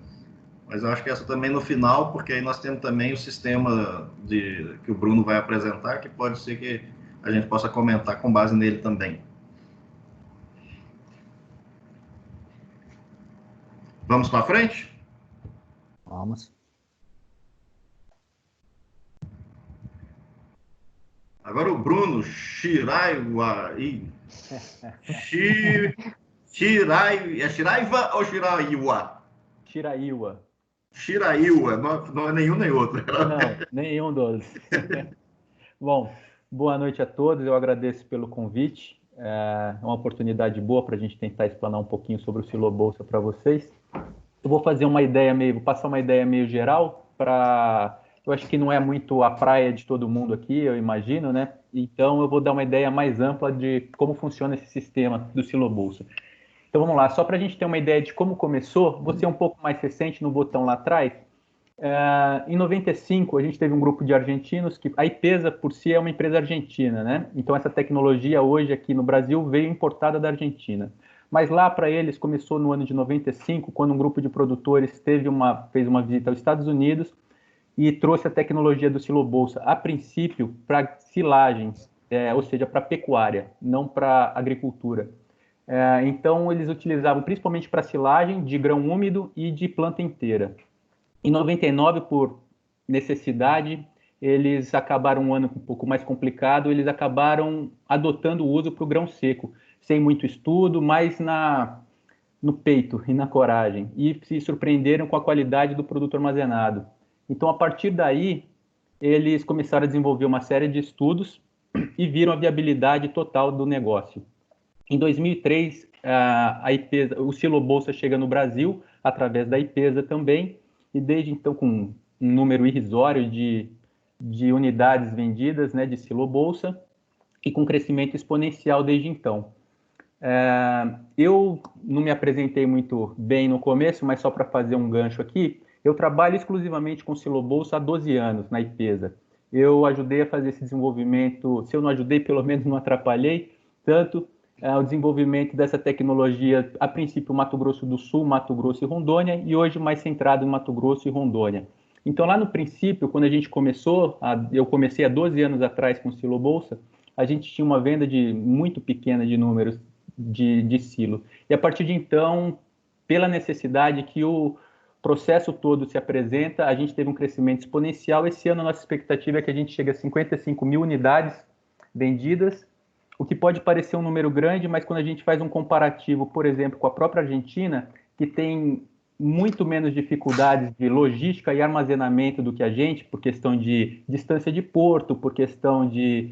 Mas eu acho que essa também no final, porque aí nós temos também o sistema que o Bruno vai apresentar, que pode ser que a gente possa comentar com base nele também. Vamos para frente? Vamos. Agora o Bruno Shiraiwa. É Shiraiva ou Shiraiwa? Shiraiwa. Shiraiwa, não é nenhum nem outro. Não, nenhum dos. Bom, boa noite a todos, eu agradeço pelo convite. É uma oportunidade boa para a gente tentar explanar um pouquinho sobre o Silo Bolsa para vocês. Eu vou fazer vou passar uma ideia meio geral eu acho que não é muito a praia de todo mundo aqui, eu imagino, né? Então eu vou dar uma ideia mais ampla de como funciona esse sistema do Silo Bolsa. Então vamos lá, só para a gente ter uma ideia de como começou, vou ser um pouco mais recente no botão lá atrás. Em 95, a gente teve um grupo de argentinos, que a IPESA por si é uma empresa argentina, né? Então essa tecnologia hoje aqui no Brasil veio importada da Argentina. Mas lá para eles começou no ano de 95, quando um grupo de produtores fez uma visita aos Estados Unidos e trouxe a tecnologia do Silo Bolsa, a princípio, para silagens, ou seja, para pecuária, não para agricultura. Então, eles utilizavam principalmente para silagem de grão úmido e de planta inteira. Em 99, por necessidade, eles acabaram um ano um pouco mais complicado, eles acabaram adotando o uso para o grão seco, sem muito estudo, mas no peito e na coragem, e se surpreenderam com a qualidade do produto armazenado. Então, a partir daí, eles começaram a desenvolver uma série de estudos e viram a viabilidade total do negócio. Em 2003, o Silo Bolsa chega no Brasil, através da IPESA também, e desde então, com um número irrisório de unidades vendidas, né, de Silo Bolsa, e com crescimento exponencial desde então. Eu não me apresentei muito bem no começo, mas só para fazer um gancho aqui, eu trabalho exclusivamente com Silo Bolsa há 12 anos na IPESA. Eu ajudei a fazer esse desenvolvimento, se eu não ajudei, pelo menos não atrapalhei tanto o desenvolvimento dessa tecnologia, a princípio Mato Grosso do Sul, Mato Grosso e Rondônia, e hoje mais centrado em Mato Grosso e Rondônia. Então, lá no princípio, quando a gente eu comecei há 12 anos atrás com o Silo Bolsa, a gente tinha uma venda muito pequena de números de silo. E a partir de então, pela necessidade que o processo todo se apresenta, a gente teve um crescimento exponencial. Esse ano a nossa expectativa é que a gente chegue a 55 mil unidades vendidas, o que pode parecer um número grande, mas quando a gente faz um comparativo, por exemplo, com a própria Argentina, que tem muito menos dificuldades de logística e armazenamento do que a gente, por questão de distância de porto, por questão de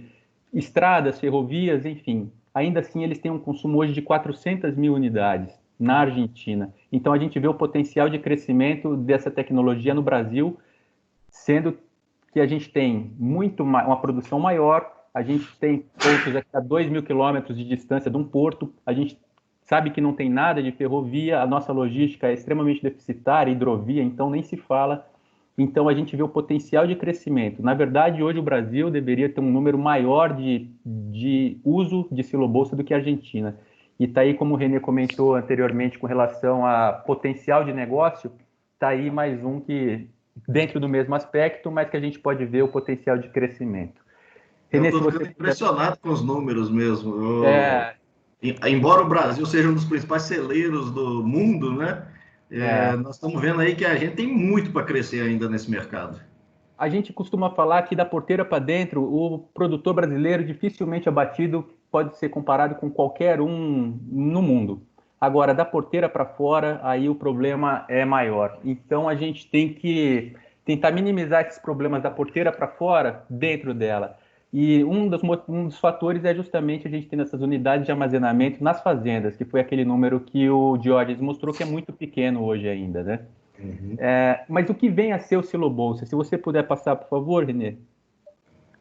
estradas, ferrovias, enfim. Ainda assim, eles têm um consumo hoje de 400 mil unidades na Argentina. Então, a gente vê o potencial de crescimento dessa tecnologia no Brasil, sendo que a gente tem uma produção maior, a gente tem portos aqui a 2.000 quilômetros de distância de um porto, a gente sabe que não tem nada de ferrovia, a nossa logística é extremamente deficitária, hidrovia, então nem se fala. Então, a gente vê o potencial de crescimento. Na verdade, hoje o Brasil deveria ter um número maior de uso de Silo Bolsa do que a Argentina. E está aí, como o René comentou anteriormente, com relação a potencial de negócio, está aí mais um que dentro do mesmo aspecto, mas que a gente pode ver o potencial de crescimento. Eu estou ficando impressionado com os números mesmo. É... Embora o Brasil seja um dos principais celeiros do mundo, né? Nós estamos vendo aí que a gente tem muito para crescer ainda nesse mercado. A gente costuma falar que da porteira para dentro, o produtor brasileiro dificilmente abatido pode ser comparado com qualquer um no mundo. Agora, da porteira para fora, aí o problema é maior. Então, a gente tem que tentar minimizar esses problemas da porteira para fora dentro dela. E um dos fatores é justamente a gente ter essas unidades de armazenamento nas fazendas, que foi aquele número que o Diógenes mostrou que é muito pequeno hoje ainda, né? Uhum. Mas o que vem a ser o silo-bolsa? Se você puder passar, por favor, Renê.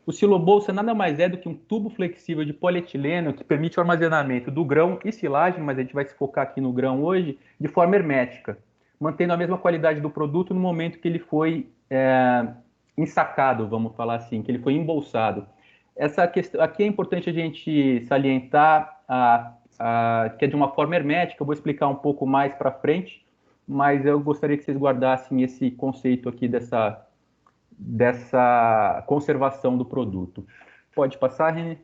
O silo-bolsa nada mais é do que um tubo flexível de polietileno que permite o armazenamento do grão e silagem, mas a gente vai se focar aqui no grão hoje, de forma hermética, mantendo a mesma qualidade do produto no momento que ele foi ensacado, vamos falar assim, que ele foi embolsado. Essa questão, aqui é importante a gente salientar que é de uma forma hermética, eu vou explicar um pouco mais para frente, mas eu gostaria que vocês guardassem esse conceito aqui dessa conservação do produto. Pode passar, René?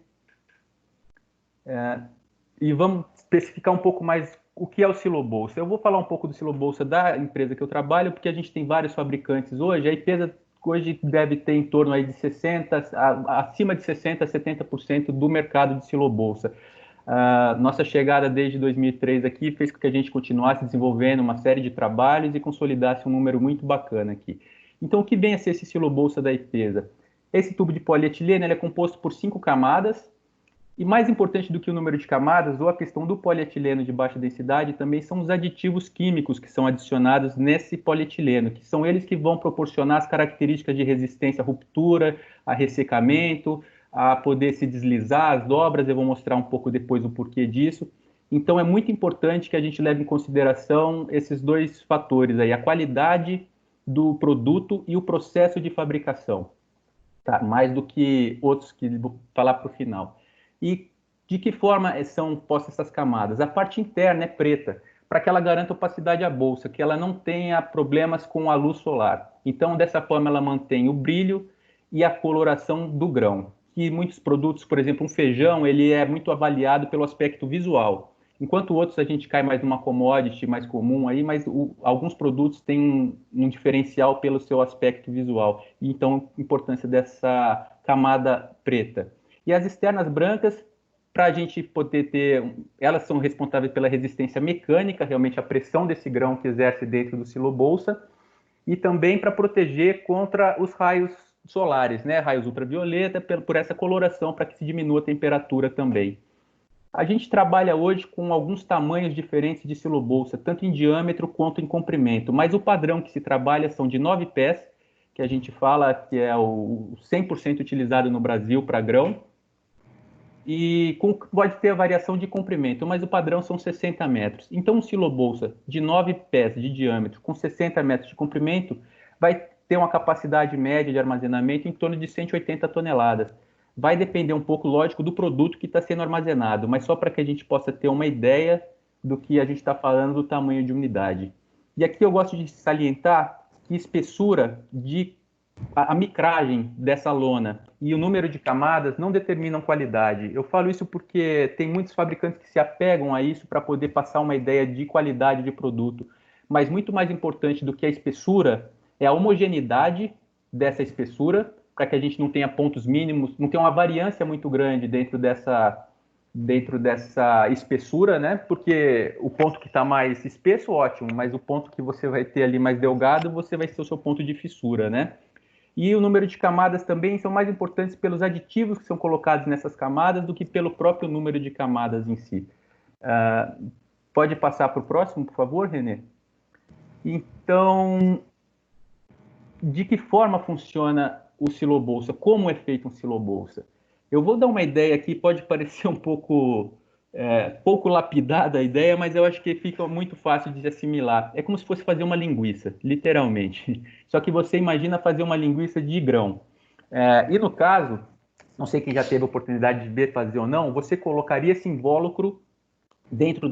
E vamos especificar um pouco mais o que é o silo-bolsa. Eu vou falar um pouco do silo-bolsa da empresa que eu trabalho, porque a gente tem vários fabricantes hoje. A empresa hoje deve ter em torno aí de 60%, acima de 60% a 70% do mercado de silo-bolsa. Nossa chegada desde 2003 aqui fez com que a gente continuasse desenvolvendo uma série de trabalhos e consolidasse um número muito bacana aqui. Então, o que vem a ser esse silo-bolsa da empresa? Esse tubo de polietileno ele é composto por 5 camadas, e mais importante do que o número de camadas, ou a questão do polietileno de baixa densidade, também são os aditivos químicos que são adicionados nesse polietileno, que são eles que vão proporcionar as características de resistência à ruptura, a ressecamento, a poder se deslizar, as dobras, eu vou mostrar um pouco depois o porquê disso. Então, é muito importante que a gente leve em consideração esses dois fatores aí, a qualidade do produto e o processo de fabricação, tá? Mais do que outros que vou falar para o final. E de que forma são postas essas camadas? A parte interna é preta, para que ela garanta opacidade à bolsa, que ela não tenha problemas com a luz solar. Então, dessa forma, ela mantém o brilho e a coloração do grão. Que muitos produtos, por exemplo, um feijão, ele é muito avaliado pelo aspecto visual. Enquanto outros a gente cai mais numa commodity mais comum aí, mas alguns produtos têm um diferencial pelo seu aspecto visual. Então, a importância dessa camada preta. E as externas brancas, para a gente poder ter, elas são responsáveis pela resistência mecânica, realmente a pressão desse grão que exerce dentro do silo-bolsa, e também para proteger contra os raios solares, né? Raios ultravioleta, por essa coloração, para que se diminua a temperatura também. A gente trabalha hoje com alguns tamanhos diferentes de silo-bolsa, tanto em diâmetro quanto em comprimento, mas o padrão que se trabalha são de 9 pés, que a gente fala que é o 100% utilizado no Brasil para grão, e pode ter a variação de comprimento, mas o padrão são 60 metros. Então, um silo-bolsa de 9 pés de diâmetro com 60 metros de comprimento vai ter uma capacidade média de armazenamento em torno de 180 toneladas. Vai depender um pouco, lógico, do produto que está sendo armazenado, mas só para que a gente possa ter uma ideia do que a gente está falando do tamanho de unidade. E aqui eu gosto de salientar que espessura a micragem dessa lona e o número de camadas não determinam qualidade. Eu falo isso porque tem muitos fabricantes que se apegam a isso para poder passar uma ideia de qualidade de produto. Mas muito mais importante do que a espessura é a homogeneidade dessa espessura, para que a gente não tenha pontos mínimos, não tenha uma variância muito grande dentro dessa espessura, né? Porque o ponto que está mais espesso, ótimo, mas o ponto que você vai ter ali mais delgado, você vai ter o seu ponto de fissura, né? E o número de camadas também são mais importantes pelos aditivos que são colocados nessas camadas do que pelo próprio número de camadas em si. Pode passar para o próximo, por favor, Renê? Então, de que forma funciona o silo-bolsa? Como é feito um silo-bolsa? Eu vou dar uma ideia aqui, pode parecer um pouco lapidada a ideia, mas eu acho que fica muito fácil de assimilar. É como se fosse fazer uma linguiça, literalmente. Só que você imagina fazer uma linguiça de grão. E no caso, não sei quem já teve a oportunidade de ver fazer ou não, você colocaria esse invólucro dentro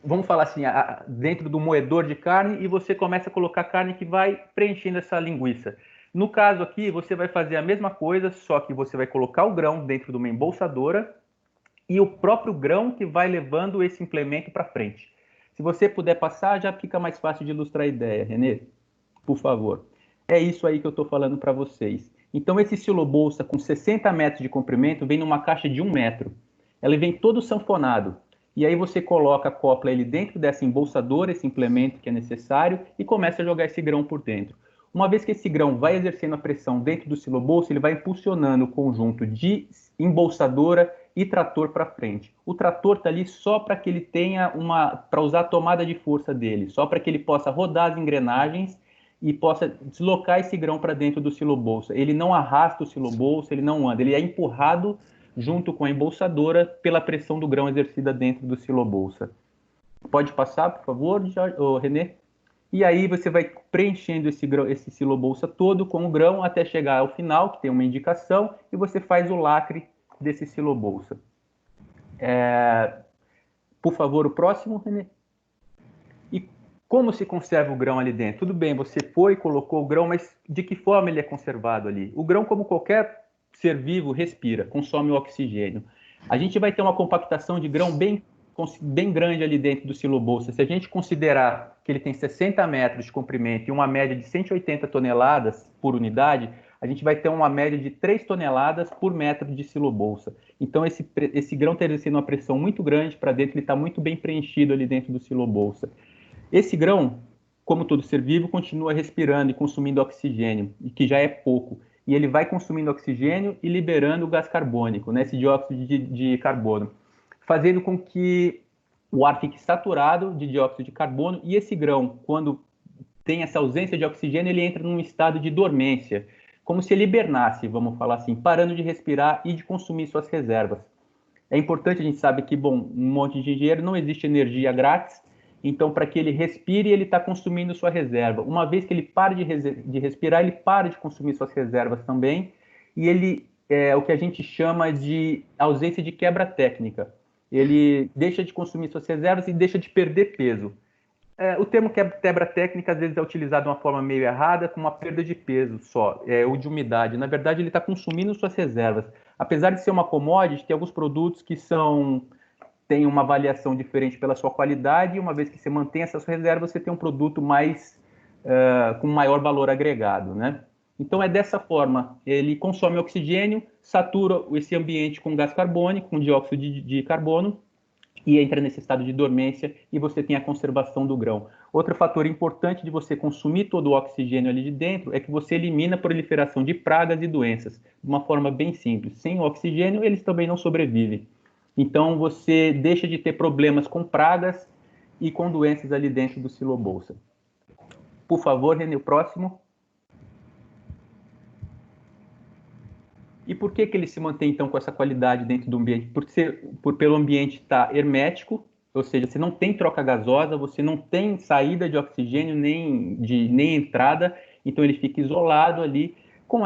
vamos falar assim, dentro do moedor de carne, e você começa a colocar carne que vai preenchendo essa linguiça. No caso aqui, você vai fazer a mesma coisa, só que você vai colocar o grão dentro de uma embolsadora e o próprio grão que vai levando esse implemento para frente. Se você puder passar, já fica mais fácil de ilustrar a ideia, Renê, por favor. É isso aí que eu estou falando para vocês. Então, esse silobolsa com 60 metros de comprimento vem numa caixa de 1 metro. Ela vem todo sanfonado. E aí você coloca, acopla ele dentro dessa embolsadora, esse implemento que é necessário, e começa a jogar esse grão por dentro. Uma vez que esse grão vai exercendo a pressão dentro do silobolsa, ele vai impulsionando o conjunto de embolsadora e trator para frente. O trator está ali só para que ele tenha para usar a tomada de força dele, só para que ele possa rodar as engrenagens e possa deslocar esse grão para dentro do silobolsa. Ele não arrasta o silobolsa, ele não anda, ele é empurrado junto com a embolsadora pela pressão do grão exercida dentro do silobolsa. Pode passar, por favor, Renê? E aí você vai preenchendo esse silobolsa todo com o grão até chegar ao final, que tem uma indicação, e você faz o lacre desse silobolsa. Por favor, o próximo, Renê. E como se conserva o grão ali dentro? Tudo bem, você foi e colocou o grão, mas de que forma ele é conservado ali? O grão, como qualquer ser vivo, respira, consome o oxigênio. A gente vai ter uma compactação de grão bem grande ali dentro do silobolsa. Se a gente considerar que ele tem 60 metros de comprimento e uma média de 180 toneladas por unidade, a gente vai ter uma média de 3 toneladas por metro de silobolsa. Então, esse grão está exercendo uma pressão muito grande para dentro, ele está muito bem preenchido ali dentro do silobolsa. Esse grão, como todo ser vivo, continua respirando e consumindo oxigênio, e que já é pouco. E ele vai consumindo oxigênio e liberando o gás carbônico, né, esse dióxido de carbono, fazendo com que o ar fique saturado de dióxido de carbono, e esse grão, quando tem essa ausência de oxigênio, ele entra num estado de dormência, como se ele hibernasse, vamos falar assim, parando de respirar e de consumir suas reservas. É importante, a gente sabe que, um monte de engenheiro não existe energia grátis, então, para que ele respire, ele está consumindo sua reserva. Uma vez que ele para de respirar, ele para de consumir suas reservas também, e ele é o que a gente chama de ausência de quebra técnica. Ele deixa de consumir suas reservas e deixa de perder peso. O termo quebra técnica, às vezes, é utilizado de uma forma meio errada, com uma perda de peso só, ou de umidade. Na verdade, ele está consumindo suas reservas. Apesar de ser uma commodity, tem alguns produtos que tem uma avaliação diferente pela sua qualidade, e uma vez que você mantém essas reservas, você tem um produto com maior valor agregado, né? Então, é dessa forma, ele consome oxigênio, satura esse ambiente com gás carbônico, com dióxido de carbono, e entra nesse estado de dormência, e você tem a conservação do grão. Outro fator importante de você consumir todo o oxigênio ali de dentro é que você elimina a proliferação de pragas e doenças, de uma forma bem simples. Sem o oxigênio, eles também não sobrevivem. Então, você deixa de ter problemas com pragas e com doenças ali dentro do silobolsa. Por favor, Renê, o próximo. E por que ele se mantém, então, com essa qualidade dentro do ambiente? Pelo ambiente estar hermético, ou seja, você não tem troca gasosa, você não tem saída de oxigênio nem entrada, então ele fica isolado ali. Com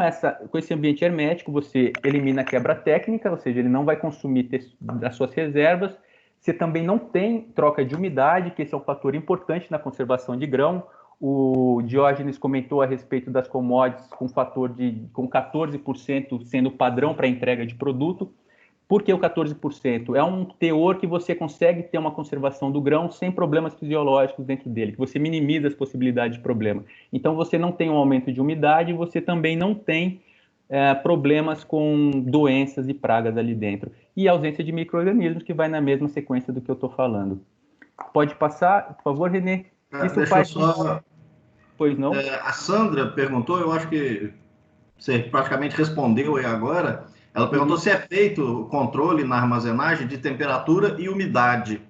esse ambiente hermético, você elimina a quebra técnica, ou seja, ele não vai consumir das suas reservas. Você também não tem troca de umidade, que esse é um fator importante na conservação de grão. O Diógenes comentou a respeito das commodities com 14% sendo padrão para entrega de produto. Por que o 14%? É um teor que você consegue ter uma conservação do grão sem problemas fisiológicos dentro dele, que você minimiza as possibilidades de problema. Então, você não tem um aumento de umidade, você também não tem problemas com doenças e pragas ali dentro. E a ausência de micro-organismos, que vai na mesma sequência do que eu estou falando. Pode passar, por favor, Renê? Isso faz... Pois não? A Sandra perguntou, eu acho que você praticamente respondeu aí agora. Ela perguntou se é feito o controle na armazenagem de temperatura e umidade.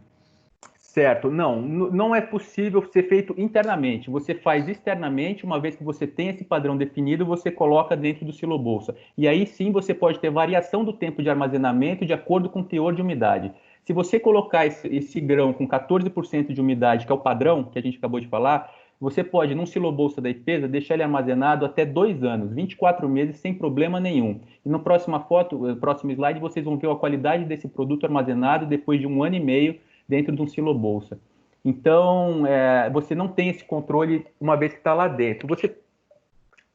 Certo. Não é possível ser feito internamente. Você faz externamente, uma vez que você tem esse padrão definido, você coloca dentro do silobolsa. E aí sim você pode ter variação do tempo de armazenamento de acordo com o teor de umidade. Se você colocar esse grão com 14% de umidade, que é o padrão que a gente acabou de falar, você pode, num silobolsa da IPESA, deixar ele armazenado até 2 anos, 24 meses, sem problema nenhum. E no próximo slide, vocês vão ver a qualidade desse produto armazenado depois de 1 ano e meio dentro de um silobolsa. Então, você não tem esse controle uma vez que está lá dentro.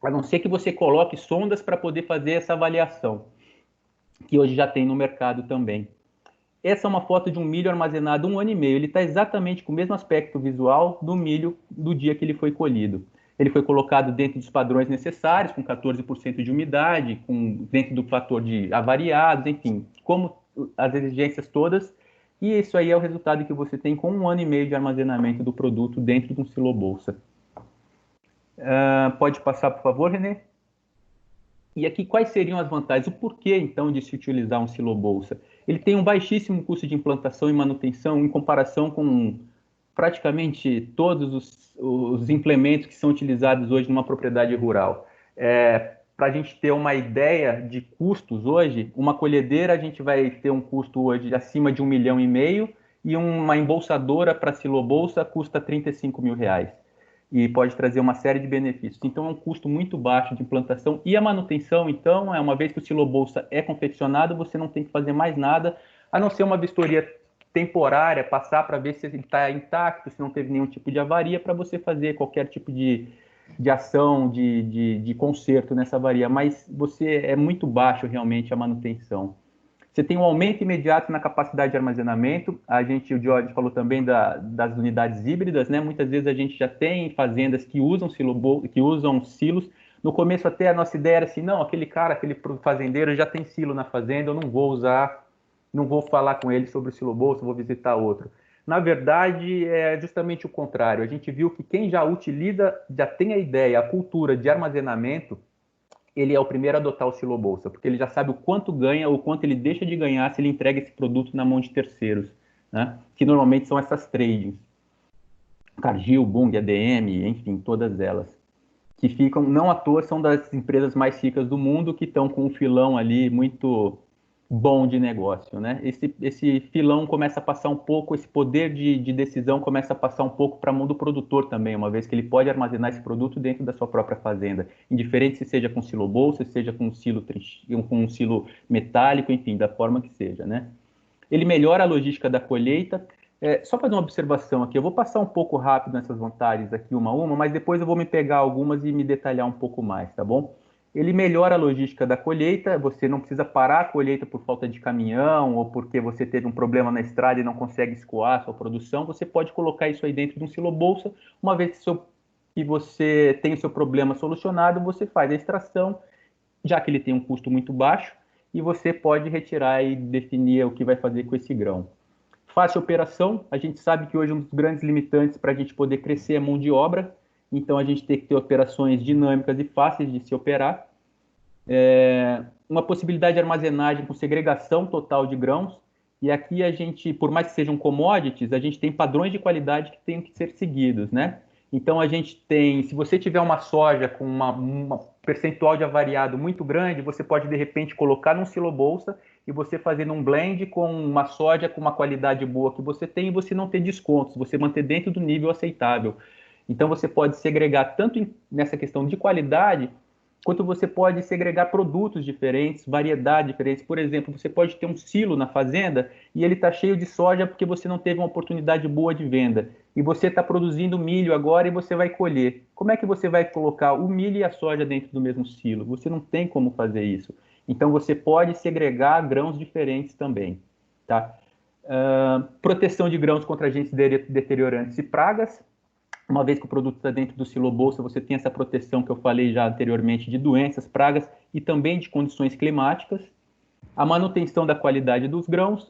A não ser que você coloque sondas para poder fazer essa avaliação, que hoje já tem no mercado também. Essa é uma foto de um milho armazenado 1 ano e meio. Ele está exatamente com o mesmo aspecto visual do milho do dia que ele foi colhido. Ele foi colocado dentro dos padrões necessários, com 14% de umidade, dentro do fator de avariados, enfim, como as exigências todas. E isso aí é o resultado que você tem com 1 ano e meio de armazenamento do produto dentro de um silo-bolsa. Pode passar, por favor, Renê? E aqui, quais seriam as vantagens? O porquê, então, de se utilizar um silo-bolsa? Ele tem um baixíssimo custo de implantação e manutenção em comparação com praticamente todos os implementos que são utilizados hoje numa propriedade rural. Para a gente ter uma ideia de custos hoje, uma colhedeira a gente vai ter um custo hoje acima de 1,5 milhão e uma embolsadora para silo-bolsa custa R$35 mil. E pode trazer uma série de benefícios. Então, é um custo muito baixo de implantação. E a manutenção, então, uma vez que o silo-bolsa é confeccionado, você não tem que fazer mais nada, a não ser uma vistoria temporária, passar para ver se ele está intacto, se não teve nenhum tipo de avaria, para você fazer qualquer tipo de ação, de conserto nessa avaria. Mas é muito baixo, realmente, a manutenção. Você tem um aumento imediato na capacidade de armazenamento. O Jorge falou também das unidades híbridas, né? Muitas vezes a gente já tem fazendas que usam silos. No começo até a nossa ideia era assim, não, aquele fazendeiro já tem silo na fazenda, eu não vou usar, não vou falar com ele sobre o silo-bolsa, vou visitar outro. Na verdade, é justamente o contrário. A gente viu que quem já utiliza, já tem a ideia, a cultura de armazenamento, ele é o primeiro a adotar o silo-bolsa, porque ele já sabe o quanto ganha, o quanto ele deixa de ganhar se ele entrega esse produto na mão de terceiros, né? Que normalmente são essas tradings. Cargill, Bunge, ADM, enfim, todas elas. Que ficam, não à toa, são das empresas mais ricas do mundo, que estão com um filão ali muito bom de negócio, né? Esse filão começa a passar um pouco, esse poder de decisão começa a passar um pouco para a mão do produtor também, uma vez que ele pode armazenar esse produto dentro da sua própria fazenda, indiferente se seja com silo-bolsa, se seja com um silo metálico, enfim, da forma que seja, né? Ele melhora a logística da colheita. Só fazer uma observação aqui, eu vou passar um pouco rápido nessas vantagens aqui, uma a uma, mas depois eu vou me pegar algumas e me detalhar um pouco mais, tá bom? Ele melhora a logística da colheita, você não precisa parar a colheita por falta de caminhão ou porque você teve um problema na estrada e não consegue escoar a sua produção, você pode colocar isso aí dentro de um silo-bolsa, uma vez que você tem o seu problema solucionado, você faz a extração, já que ele tem um custo muito baixo, e você pode retirar e definir o que vai fazer com esse grão. Fácil operação, a gente sabe que hoje um dos grandes limitantes para a gente poder crescer é a mão de obra, então a gente tem que ter operações dinâmicas e fáceis de se operar. Uma possibilidade de armazenagem com segregação total de grãos, e aqui a gente, por mais que sejam commodities, a gente tem padrões de qualidade que têm que ser seguidos, né? Então a gente tem, se você tiver uma soja com uma percentual de avariado muito grande, você pode de repente colocar num silo-bolsa e você fazer um blend com uma soja com uma qualidade boa que você tem e você não ter descontos, você manter dentro do nível aceitável. Então você pode segregar tanto nessa questão de qualidade, quanto você pode segregar produtos diferentes, variedades diferentes. Por exemplo, você pode ter um silo na fazenda e ele está cheio de soja porque você não teve uma oportunidade boa de venda. E você está produzindo milho agora e você vai colher. Como é que você vai colocar o milho e a soja dentro do mesmo silo? Você não tem como fazer isso. Então você pode segregar grãos diferentes também. Tá? Proteção de grãos contra agentes deteriorantes e pragas. Uma vez que o produto está dentro do silo-bolsa, você tem essa proteção que eu falei já anteriormente de doenças, pragas e também de condições climáticas. A manutenção da qualidade dos grãos.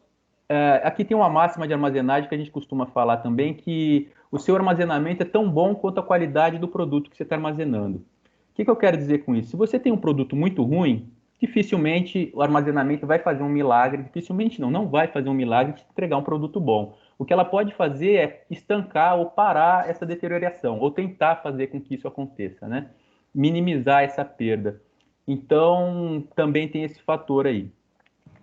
Aqui tem uma máxima de armazenagem que a gente costuma falar também, que o seu armazenamento é tão bom quanto a qualidade do produto que você está armazenando. O que eu quero dizer com isso? Se você tem um produto muito ruim, dificilmente o armazenamento vai fazer um milagre, dificilmente não vai fazer um milagre de entregar um produto bom. O que ela pode fazer é estancar ou parar essa deterioração, ou tentar fazer com que isso aconteça, né? Minimizar essa perda. Então, também tem esse fator aí.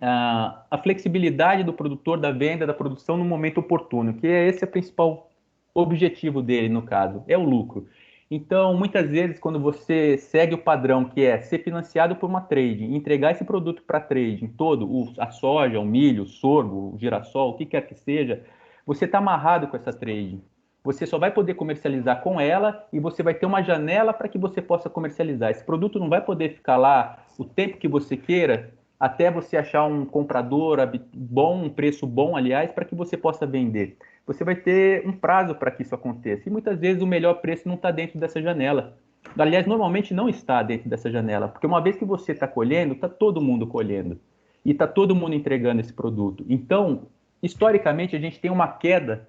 A flexibilidade do produtor, da venda, da produção no momento oportuno, que esse é o principal objetivo dele, no caso, é o lucro. Então, muitas vezes, quando você segue o padrão, que é ser financiado por uma trading, entregar esse produto para trading todo, a soja, o milho, o sorgo, o girassol, o que quer que seja, Você está amarrado com essa trade. Você só vai poder comercializar com ela e você vai ter uma janela para que você possa comercializar. Esse produto não vai poder ficar lá o tempo que você queira, até você achar um comprador bom, um preço bom, aliás, para que você possa vender. Você vai ter um prazo para que isso aconteça. E muitas vezes o melhor preço não está dentro dessa janela. Aliás, normalmente não está dentro dessa janela, porque uma vez que você está colhendo, está todo mundo colhendo. E está todo mundo entregando esse produto. Então, historicamente, a gente tem uma queda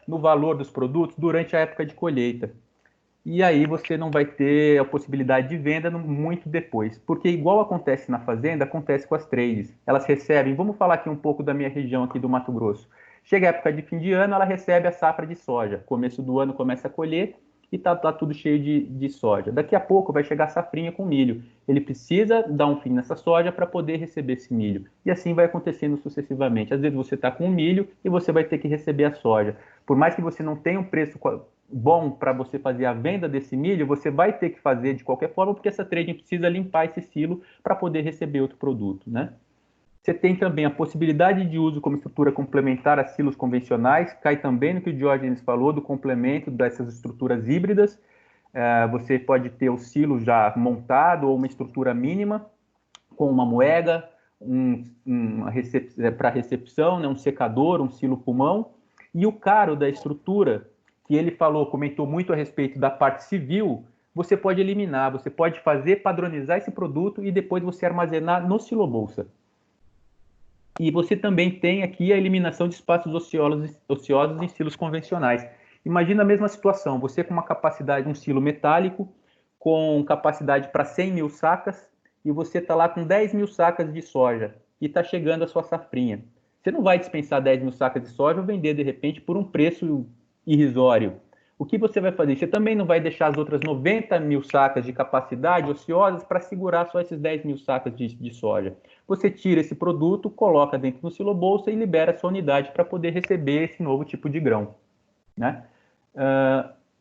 no valor dos produtos durante a época de colheita. E aí você não vai ter a possibilidade de venda muito depois. Porque igual acontece na fazenda, acontece com as trades. Elas recebem, vamos falar aqui um pouco da minha região aqui do Mato Grosso. Chega a época de fim de ano, ela recebe a safra de soja. Começo do ano começa a colher e tá tudo cheio de soja. Daqui a pouco vai chegar a safrinha com milho. Ele precisa dar um fim nessa soja para poder receber esse milho. E assim vai acontecendo sucessivamente. Às vezes você está com o milho e você vai ter que receber a soja. Por mais que você não tenha um preço bom para você fazer a venda desse milho, você vai ter que fazer de qualquer forma, porque essa trading precisa limpar esse silo para poder receber outro produto, né? Você tem também a possibilidade de uso como estrutura complementar a silos convencionais, cai também no que o Diógenes falou, do complemento dessas estruturas híbridas. Você pode ter o silo já montado ou uma estrutura mínima, com uma moega, para recepção, né, um secador, um silo pulmão. E o caro da estrutura, que ele comentou muito a respeito da parte civil, você pode eliminar, você pode padronizar esse produto e depois você armazenar no silo-bolsa. E você também tem aqui a eliminação de espaços ociosos em silos convencionais. Imagina a mesma situação, você com uma capacidade, um silo metálico, com capacidade para 100 mil sacas, e você está lá com 10 mil sacas de soja, e está chegando a sua safrinha. Você não vai dispensar 10 mil sacas de soja ou vender, de repente, por um preço irrisório. O que você vai fazer? Você também não vai deixar as outras 90 mil sacas de capacidade ociosas para segurar só esses 10 mil sacas de soja. Você tira esse produto, coloca dentro do silo-bolsa e libera a sua unidade para poder receber esse novo tipo de grão, né?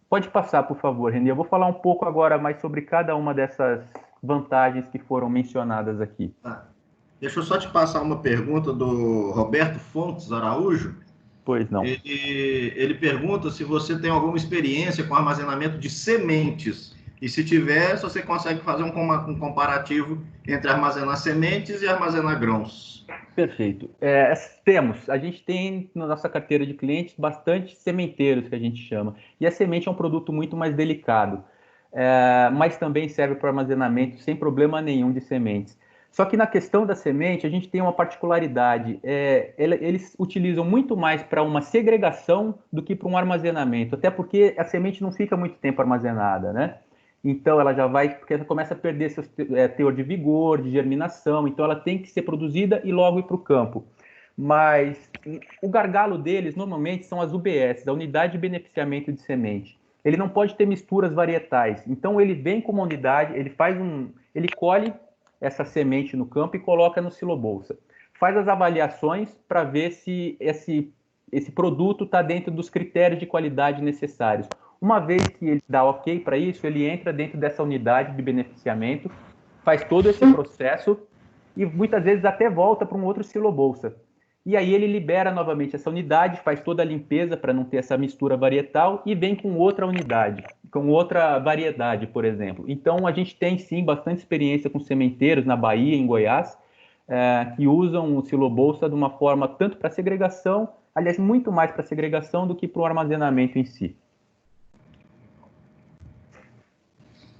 Pode passar, por favor, Renê. Eu vou falar um pouco agora mais sobre cada uma dessas vantagens que foram mencionadas aqui. Deixa eu só te passar uma pergunta do Roberto Fontes Araújo. Pois não. Ele pergunta se você tem alguma experiência com armazenamento de sementes. E se tiver, se você consegue fazer um comparativo entre armazenar sementes e armazenar grãos. Perfeito. A gente tem na nossa carteira de clientes bastante sementeiros, que a gente chama. E a semente é um produto muito mais delicado, mas também serve para armazenamento sem problema nenhum de sementes. Só que na questão da semente, a gente tem uma particularidade. Eles utilizam muito mais para uma segregação do que para um armazenamento, até porque a semente não fica muito tempo armazenada, né? Então, ela já porque ela começa a perder seu teor de vigor, de germinação, então ela tem que ser produzida e logo ir para o campo. Mas o gargalo deles, normalmente, são as UBS, a Unidade de Beneficiamento de Semente. Ele não pode ter misturas varietais, então ele vem com uma unidade, ele colhe essa semente no campo e coloca no silo-bolsa. Faz as avaliações para ver se esse produto está dentro dos critérios de qualidade necessários. Uma vez que ele dá ok para isso, ele entra dentro dessa unidade de beneficiamento, faz todo esse processo e muitas vezes até volta para um outro silo-bolsa. E aí ele libera novamente essa unidade, faz toda a limpeza para não ter essa mistura varietal e vem com outra unidade, com outra variedade, por exemplo. Então a gente tem sim bastante experiência com sementeiros na Bahia, em Goiás, que usam o silo-bolsa de uma forma tanto para segregação, aliás, muito mais para segregação do que para o armazenamento em si.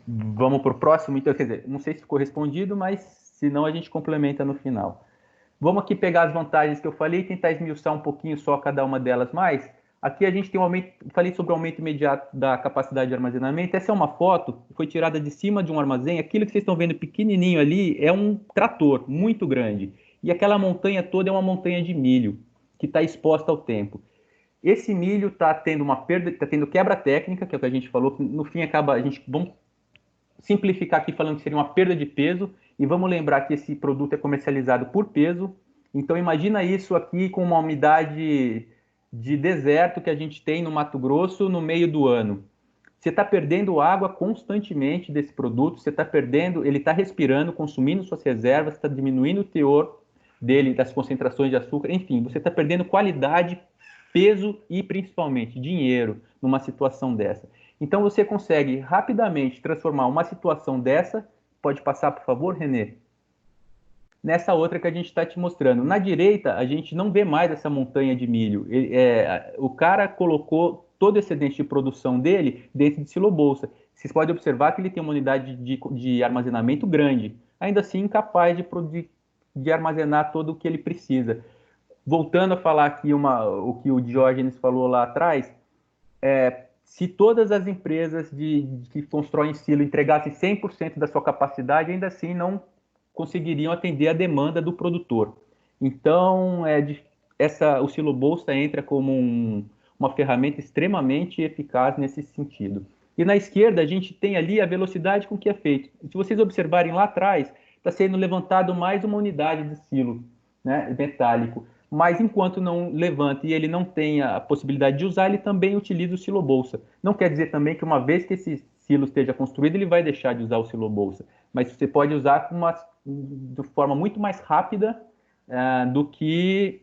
Vamos para o próximo, então, quer dizer, não sei se ficou respondido, mas se não a gente complementa no final. Vamos aqui pegar as vantagens que eu falei e tentar esmiuçar um pouquinho só cada uma delas mais. Aqui a gente tem um aumento, falei sobre o aumento imediato da capacidade de armazenamento. Essa é uma foto que foi tirada de cima de um armazém. Aquilo que vocês estão vendo pequenininho ali é um trator muito grande. E aquela montanha toda é uma montanha de milho que está exposta ao tempo. Esse milho está tendo uma perda, está tendo quebra técnica, que é o que a gente falou, que no fim vamos simplificar aqui falando que seria uma perda de peso, e vamos lembrar que esse produto é comercializado por peso. Então imagina isso aqui com uma umidade de deserto que a gente tem no Mato Grosso no meio do ano. Você está perdendo água constantemente desse produto, você está perdendo, ele está respirando, consumindo suas reservas, está diminuindo o teor dele, das concentrações de açúcar, enfim, você está perdendo qualidade peso e principalmente dinheiro numa situação dessa. Então você consegue rapidamente transformar uma situação dessa, pode passar por favor, Renê? Nessa outra que a gente está te mostrando. Na direita, a gente não vê mais essa montanha de milho. O cara colocou todo o excedente de produção dele dentro de silo-bolsa. Vocês podem observar que ele tem uma unidade de armazenamento grande, ainda assim incapaz de armazenar todo o que ele precisa. Voltando a falar aqui o que o Diógenes falou lá atrás, se todas as empresas que constroem silo entregassem 100% da sua capacidade, ainda assim não conseguiriam atender a demanda do produtor. Então, o silo-bolsa entra como uma ferramenta extremamente eficaz nesse sentido. E na esquerda, a gente tem ali a velocidade com que é feito. Se vocês observarem lá atrás, está sendo levantado mais uma unidade de silo, né, metálico. Mas enquanto não levanta e ele não tem a possibilidade de usar, ele também utiliza o silo-bolsa. Não quer dizer também que uma vez que esse silo esteja construído, ele vai deixar de usar o silo-bolsa. Mas você pode usar de forma muito mais rápida do que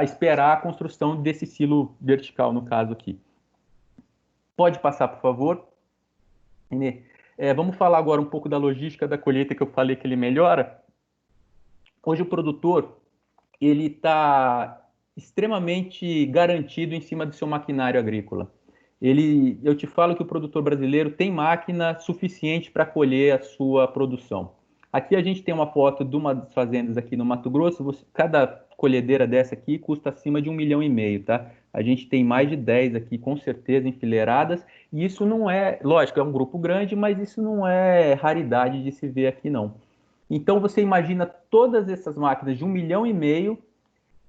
esperar a construção desse silo vertical, no caso aqui. Pode passar, por favor. Renê. Vamos falar agora um pouco da logística da colheita que eu falei que ele melhora. Hoje o produtor ele está extremamente garantido em cima do seu maquinário agrícola. Eu te falo que o produtor brasileiro tem máquina suficiente para colher a sua produção. Aqui a gente tem uma foto de uma das fazendas aqui no Mato Grosso. Cada colhedeira dessa aqui custa acima de 1,5 milhão, tá? A gente tem mais de 10 aqui, com certeza, enfileiradas. E isso não é, lógico, é um grupo grande, mas isso não é raridade de se ver aqui, não. Então você imagina todas essas máquinas de 1,5 milhão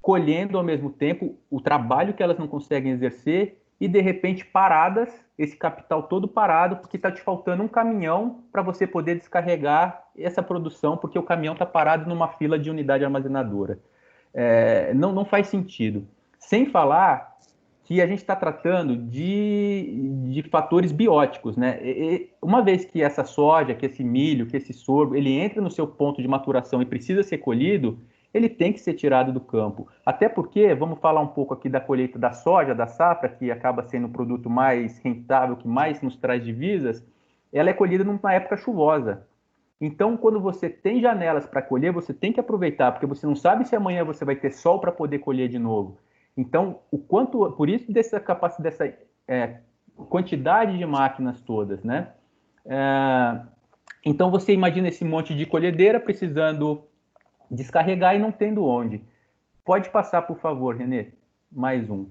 colhendo ao mesmo tempo o trabalho que elas não conseguem exercer e de repente paradas, esse capital todo parado, porque está te faltando um caminhão para você poder descarregar essa produção, porque o caminhão está parado numa fila de unidade armazenadora. Não faz sentido. Sem falar que a gente está tratando de fatores bióticos, né? Uma vez que essa soja, que esse milho, que esse sorgo, ele entra no seu ponto de maturação e precisa ser colhido, ele tem que ser tirado do campo. Até porque, vamos falar um pouco aqui da colheita da soja, da safra, que acaba sendo o produto mais rentável, que mais nos traz divisas, ela é colhida numa época chuvosa. Então, quando você tem janelas para colher, você tem que aproveitar, porque você não sabe se amanhã você vai ter sol para poder colher de novo. Então, por isso dessa quantidade de máquinas todas, né? Então, você imagina esse monte de colhedeira precisando descarregar e não tendo onde. Pode passar, por favor, Renê. Mais um.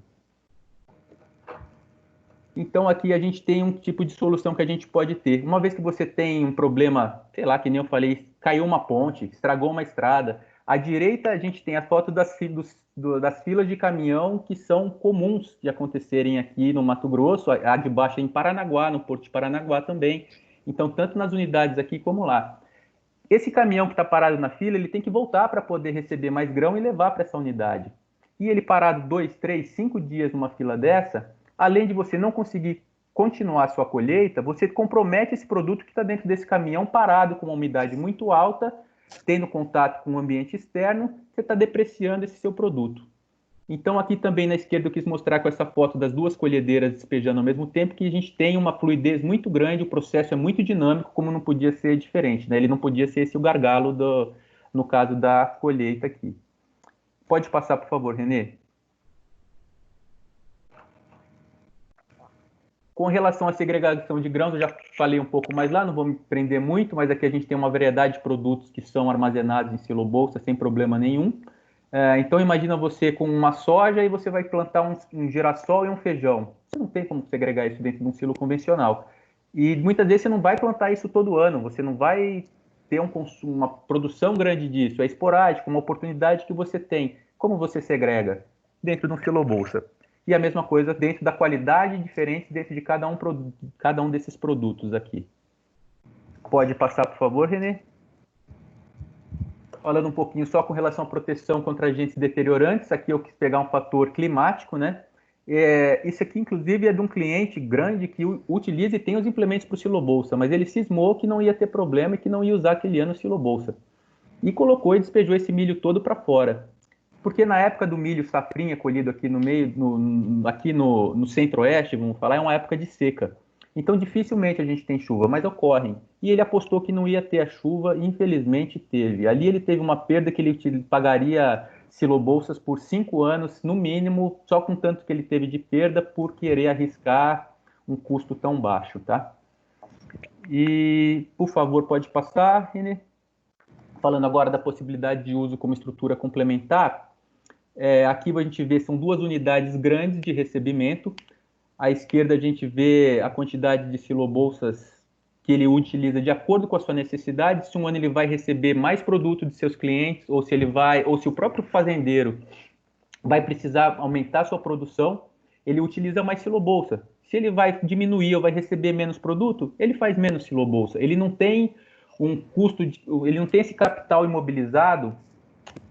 Então, aqui a gente tem um tipo de solução que a gente pode ter. Uma vez que você tem um problema, sei lá, que nem eu falei, caiu uma ponte, estragou uma estrada. À direita, a gente tem a foto das filas de caminhão que são comuns de acontecerem aqui no Mato Grosso. A de baixo é em Paranaguá, no Porto de Paranaguá também. Então, tanto nas unidades aqui como lá. Esse caminhão que está parado na fila, ele tem que voltar para poder receber mais grão e levar para essa unidade. E ele parado 2, 3, 5 dias numa fila dessa, além de você não conseguir continuar a sua colheita, você compromete esse produto que está dentro desse caminhão parado com uma umidade muito alta, tendo contato com o ambiente externo, você está depreciando esse seu produto. Então aqui também na esquerda eu quis mostrar com essa foto das duas colhedeiras despejando ao mesmo tempo que a gente tem uma fluidez muito grande, o processo é muito dinâmico, como não podia ser diferente, né? Ele não podia ser esse o gargalo no caso da colheita aqui. Pode passar, por favor, Renê. Com relação à segregação de grãos, eu já falei um pouco mais lá, não vou me prender muito, mas aqui a gente tem uma variedade de produtos que são armazenados em silo-bolsa sem problema nenhum. Então imagina você com uma soja e você vai plantar um girassol e um feijão. Você não tem como segregar isso dentro de um silo convencional. E muitas vezes você não vai plantar isso todo ano, você não vai ter uma produção grande disso, é esporádico, uma oportunidade que você tem. Como você segrega? Dentro de um silo-bolsa. E a mesma coisa dentro da qualidade diferente dentro de cada um desses produtos aqui. Pode passar, por favor, Renê? Falando um pouquinho só com relação à proteção contra agentes deteriorantes, aqui eu quis pegar um fator climático, né? Isso aqui, inclusive, é de um cliente grande que utiliza e tem os implementos para o silo-bolsa, mas ele cismou que não ia ter problema e que não ia usar aquele ano o silo-bolsa. E colocou e despejou esse milho todo para fora. Porque na época do milho safrinha colhido aqui no meio, aqui no centro-oeste, vamos falar, é uma época de seca. Então dificilmente a gente tem chuva, mas ocorrem. E ele apostou que não ia ter a chuva e infelizmente teve. Ali ele teve uma perda que ele pagaria silobolsas por 5 anos, no mínimo, só com tanto que ele teve de perda por querer arriscar um custo tão baixo, tá? E, por favor, pode passar, Renê. Falando agora da possibilidade de uso como estrutura complementar, aqui a gente vê, são 2 unidades grandes de recebimento. À esquerda a gente vê a quantidade de silobolsas que ele utiliza de acordo com a sua necessidade, se um ano ele vai receber mais produto de seus clientes, ou se o próprio fazendeiro vai precisar aumentar sua produção, ele utiliza mais silobolsa. Se ele vai diminuir ou vai receber menos produto, ele faz menos silobolsa. Ele não tem um custo, ele não tem esse capital imobilizado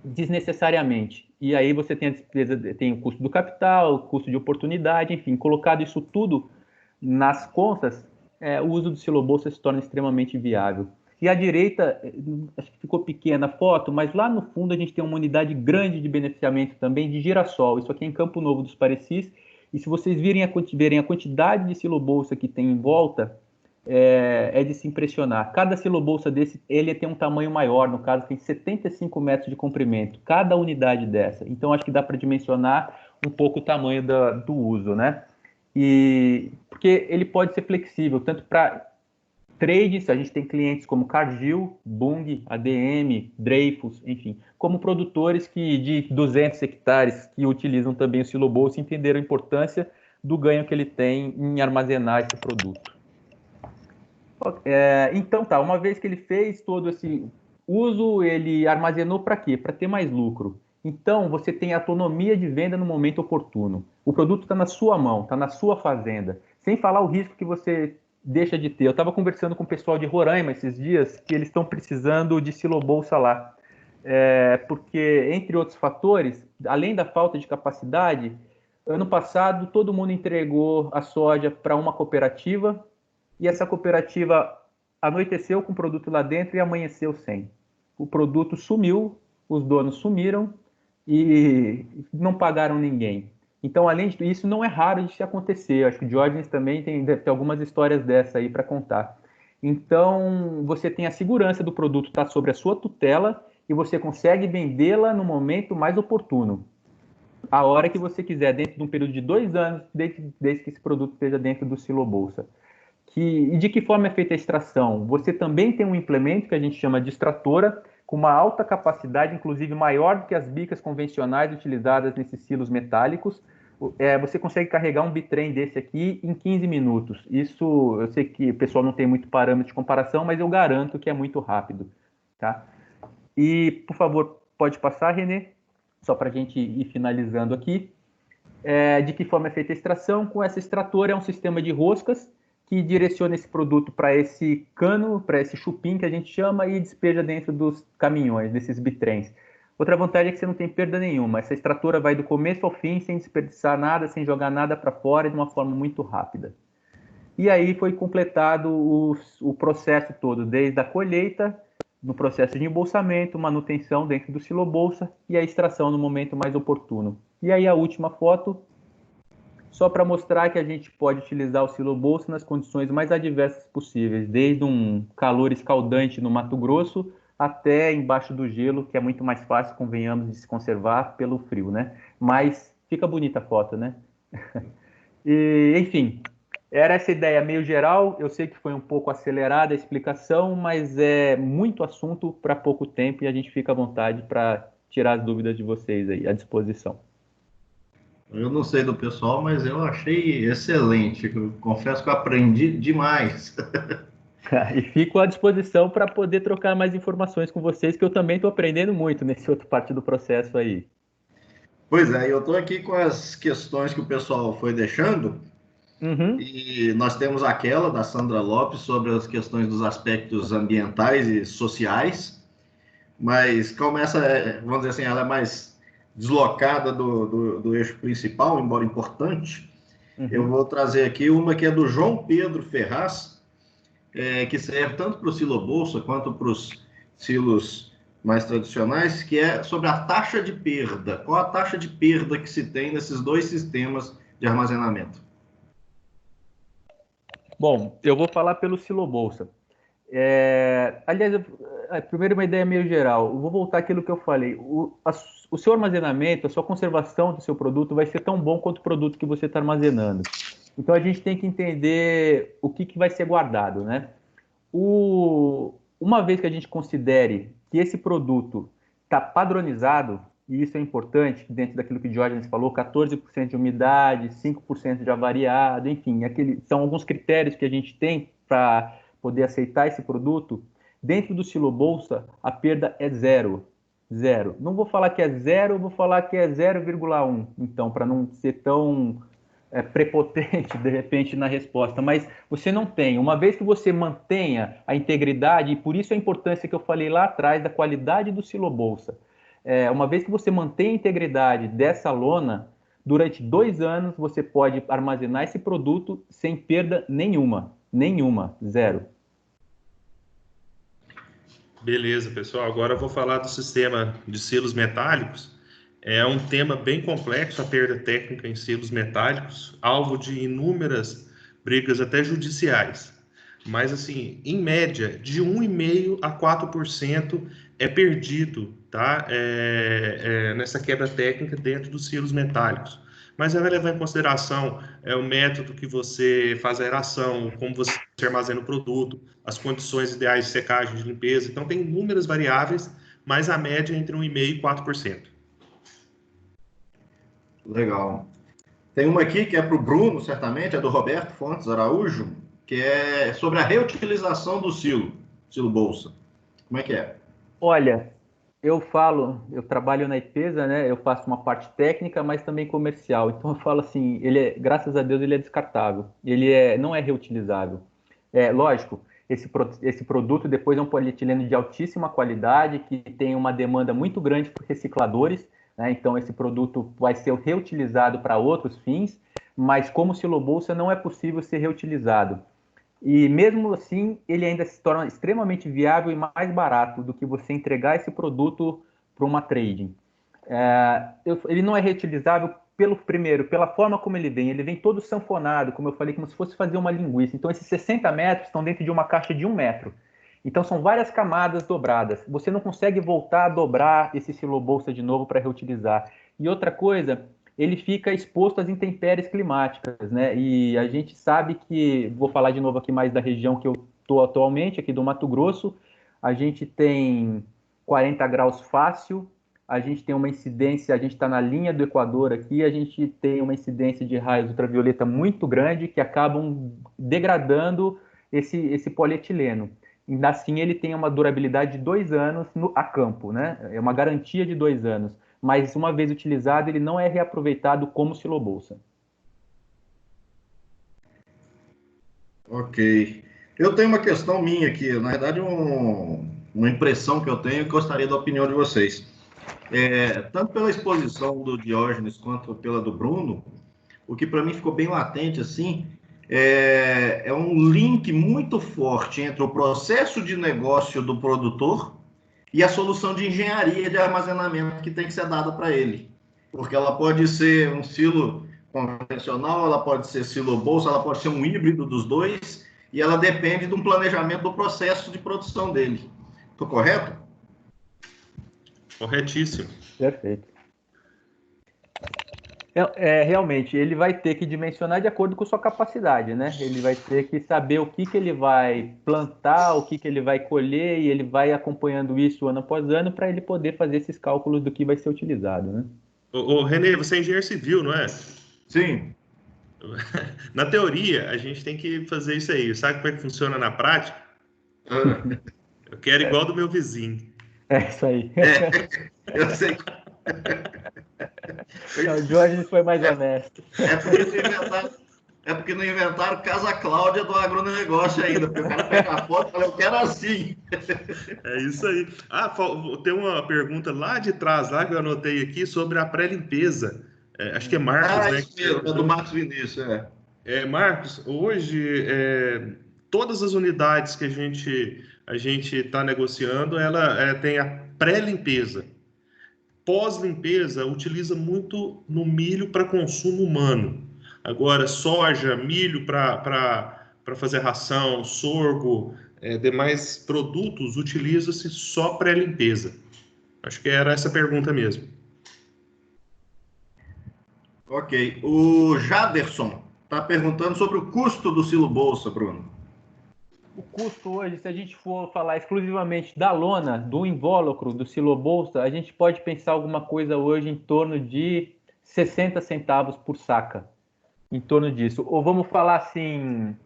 desnecessariamente. E aí você tem a despesa, tem o custo do capital, o custo de oportunidade, enfim, colocado isso tudo nas contas, o uso do silobolsa se torna extremamente viável. E à direita, acho que ficou pequena a foto, mas lá no fundo a gente tem uma unidade grande de beneficiamento também de girassol. Isso aqui é em Campo Novo dos Parecis. E se vocês verem a quantidade de silobolsa que tem em volta, é de se impressionar. Cada silobolsa desse, ele tem um tamanho maior, no caso tem 75 metros de comprimento, cada unidade dessa. Então acho que dá para dimensionar um pouco o tamanho do uso, né? E porque ele pode ser flexível, tanto para trades, a gente tem clientes como Cargill, Bunge, ADM, Dreyfus, enfim, como produtores de 200 hectares que utilizam também o silobolsa e entenderam a importância do ganho que ele tem em armazenar esse produto. Então tá, uma vez que ele fez todo esse uso, ele armazenou para quê? Para ter mais lucro. Então você tem autonomia de venda no momento oportuno. O produto está na sua mão, está na sua fazenda, sem falar o risco que você deixa de ter. Eu estava conversando com o pessoal de Roraima esses dias, que eles estão precisando de silobolsa lá, porque, entre outros fatores, além da falta de capacidade, ano passado todo mundo entregou a soja para uma cooperativa, e essa cooperativa anoiteceu com o produto lá dentro e amanheceu sem. O produto sumiu, os donos sumiram e não pagaram ninguém. Então, além disso, isso não é raro de se acontecer. Eu acho que o Diógenes também deve ter algumas histórias dessa aí para contar. Então, você tem a segurança do produto estar sobre a sua tutela e você consegue vendê-la no momento mais oportuno. A hora que você quiser, dentro de um período de 2 anos, desde que esse produto esteja dentro do silobolsa. E de que forma é feita a extração? Você também tem um implemento que a gente chama de extratora, com uma alta capacidade, inclusive maior do que as bicas convencionais utilizadas nesses silos metálicos. Você consegue carregar um bitrem desse aqui em 15 minutos. Isso, eu sei que o pessoal não tem muito parâmetro de comparação, mas eu garanto que é muito rápido. Tá? E, por favor, pode passar, Renê, só para a gente ir finalizando aqui. De que forma é feita a extração? Com essa extratora, é um sistema de roscas que direciona esse produto para esse cano, para esse chupim que a gente chama, e despeja dentro dos caminhões, desses bitrens. Outra vantagem é que você não tem perda nenhuma. Essa extratora vai do começo ao fim, sem desperdiçar nada, sem jogar nada para fora, de uma forma muito rápida. E aí foi completado o processo todo, desde a colheita, no processo de embolsamento, manutenção dentro do silobolsa e a extração no momento mais oportuno. E aí a última foto, só para mostrar que a gente pode utilizar o silobolsa nas condições mais adversas possíveis, desde um calor escaldante no Mato Grosso até embaixo do gelo, que é muito mais fácil, convenhamos, de se conservar pelo frio, né? Mas fica bonita a foto, né? E, enfim, era essa ideia meio geral. Eu sei que foi um pouco acelerada a explicação, mas é muito assunto para pouco tempo e a gente fica à vontade para tirar as dúvidas de vocês aí, à disposição. Eu não sei do pessoal, mas eu achei excelente. Eu confesso que eu aprendi demais. E fico à disposição para poder trocar mais informações com vocês, que eu também estou aprendendo muito nesse outro parte do processo aí. Pois é, eu estou aqui com as questões que o pessoal foi deixando. E nós temos aquela da Sandra Lopes sobre as questões dos aspectos ambientais e sociais. Mas como essa, vamos dizer assim, ela é mais deslocada do eixo principal, embora importante, eu vou trazer aqui uma que é do João Pedro Ferraz, que serve tanto para o silobolsa quanto para os silos mais tradicionais, que é sobre a taxa de perda. Qual a taxa de perda que se tem nesses dois sistemas de armazenamento? Bom, eu vou falar pelo Silo Bolsa. Aliás, primeiro uma ideia meio geral. Eu vou voltar àquilo que eu falei. O seu armazenamento, a sua conservação do seu produto vai ser tão bom quanto o produto que você está armazenando. Então, a gente tem que entender o que vai ser guardado, né? Uma vez que a gente considere que esse produto está padronizado, e isso é importante, dentro daquilo que o Diógenes falou, 14% de umidade, 5% de avariado, enfim, são alguns critérios que a gente tem para poder aceitar esse produto. Dentro do Silo Bolsa, a perda é zero. Zero. Não vou falar que é zero, vou falar que é 0,1. Então, para não ser tão prepotente, de repente, na resposta. Mas você não tem. Uma vez que você mantenha a integridade, e por isso a importância que eu falei lá atrás da qualidade do Silo Bolsa. Uma vez que você mantém a integridade dessa lona, durante 2 anos você pode armazenar esse produto sem perda nenhuma. Nenhuma. Zero. Beleza, pessoal. Agora eu vou falar do sistema de silos metálicos. É um tema bem complexo, a perda técnica em silos metálicos, alvo de inúmeras brigas até judiciais. Mas, assim, em média, de 1,5% a 4% é perdido, tá? Nessa quebra técnica dentro dos silos metálicos. Mas ela vai levar em consideração o método que você faz a aeração, como você armazena o produto, as condições ideais de secagem, de limpeza. Então, tem inúmeras variáveis, mas a média é entre 1,5% e 4%. Legal. Tem uma aqui que é para o Bruno, certamente, é do Roberto Fontes Araújo, que é sobre a reutilização do silo bolsa. Como é que é? Olha, eu trabalho na empresa, né? Eu faço uma parte técnica, mas também comercial. Então eu falo assim, graças a Deus, ele é descartável. Não é reutilizável. Lógico, esse produto depois é um polietileno de altíssima qualidade, que tem uma demanda muito grande por recicladores, né? Então esse produto vai ser reutilizado para outros fins, mas como Silo Bolsa não é possível ser reutilizado. E mesmo assim, ele ainda se torna extremamente viável e mais barato do que você entregar esse produto para uma trading. Ele não é reutilizável pela forma como ele vem. Ele vem todo sanfonado, como eu falei, como se fosse fazer uma linguiça. Então, esses 60 metros estão dentro de uma caixa de 1 metro. Então, são várias camadas dobradas. Você não consegue voltar a dobrar esse Silo Bolsa de novo para reutilizar. E outra coisa, ele fica exposto às intempéries climáticas, né? E a gente sabe que, vou falar de novo aqui mais da região que eu estou atualmente, aqui do Mato Grosso, a gente tem 40 graus fácil, a gente tem uma incidência, a gente está na linha do Equador aqui, a gente tem uma incidência de raios ultravioleta muito grande que acabam degradando esse polietileno. E assim ele tem uma durabilidade de 2 anos a campo, né? É uma garantia de 2 anos. Mas uma vez utilizado, ele não é reaproveitado como Silo Bolsa. Ok. Eu tenho uma questão minha aqui, na verdade, uma impressão que eu tenho e gostaria da opinião de vocês. Tanto pela exposição do Diógenes quanto pela do Bruno, o que para mim ficou bem latente assim, é um link muito forte entre o processo de negócio do produtor e a solução de engenharia de armazenamento que tem que ser dada para ele. Porque ela pode ser um silo convencional, ela pode ser silo bolsa, ela pode ser um híbrido dos dois, e ela depende de um planejamento do processo de produção dele. Estou correto? Corretíssimo. Perfeito. Realmente, ele vai ter que dimensionar de acordo com sua capacidade, né? Ele vai ter que saber o que ele vai plantar, o que ele vai colher, e ele vai acompanhando isso ano após ano para ele poder fazer esses cálculos do que vai ser utilizado, né? Ô, Renê, você é engenheiro civil, não é? Sim. Na teoria, a gente tem que fazer isso aí. Sabe como é que funciona na prática? Eu quero igual do meu vizinho. É isso aí. Eu sei. O Jorge foi mais honesto. Porque não inventaram Casa Cláudia do agronegócio ainda, porque o cara pega a foto e fala, eu quero assim. É isso aí. Tem uma pergunta lá de trás, lá que eu anotei aqui, sobre a pré-limpeza. Acho que é Marcos, né? Isso mesmo, é do Marcos Vinícius, Marcos, hoje, todas as unidades que a gente a gente está negociando, ela tem a pré-limpeza. Pós-limpeza, utiliza muito no milho para consumo humano. Agora, soja, milho para fazer ração, sorgo, demais produtos, utiliza-se só pré-limpeza. Acho que era essa a pergunta mesmo. Ok. O Jaderson está perguntando sobre o custo do silo bolsa, Bruno. O custo hoje, se a gente for falar exclusivamente da lona, do invólucro, do silo bolsa, a gente pode pensar alguma coisa hoje em torno de 60 centavos por saca. Em torno disso. Ou vamos falar assim,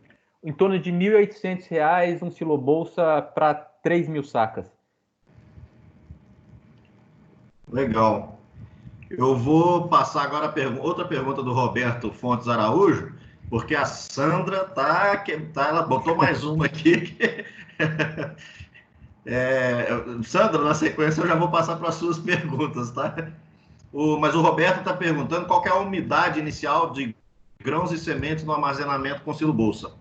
em torno de R$ 1.800 um silo bolsa para 3.000 sacas. Legal. Eu vou passar agora outra pergunta do Roberto Fontes Araújo, porque a Sandra ela botou mais uma aqui. Sandra, na sequência eu já vou passar para as suas perguntas, tá? Mas o Roberto está perguntando qual que é a umidade inicial de grãos e sementes no armazenamento com silo bolsa.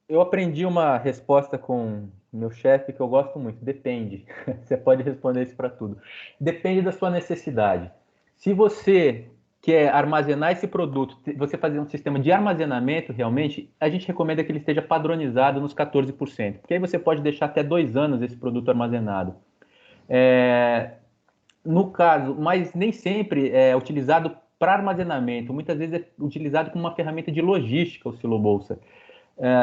Eu aprendi uma resposta com meu chefe que eu gosto muito. Depende. Você pode responder isso para tudo. Depende da sua necessidade. Se você quer armazenar esse produto, você fazer um sistema de armazenamento, realmente, a gente recomenda que ele esteja padronizado nos 14%, porque aí você pode deixar até 2 anos esse produto armazenado. No caso, mas nem sempre é utilizado para armazenamento, muitas vezes é utilizado como uma ferramenta de logística o silo bolsa.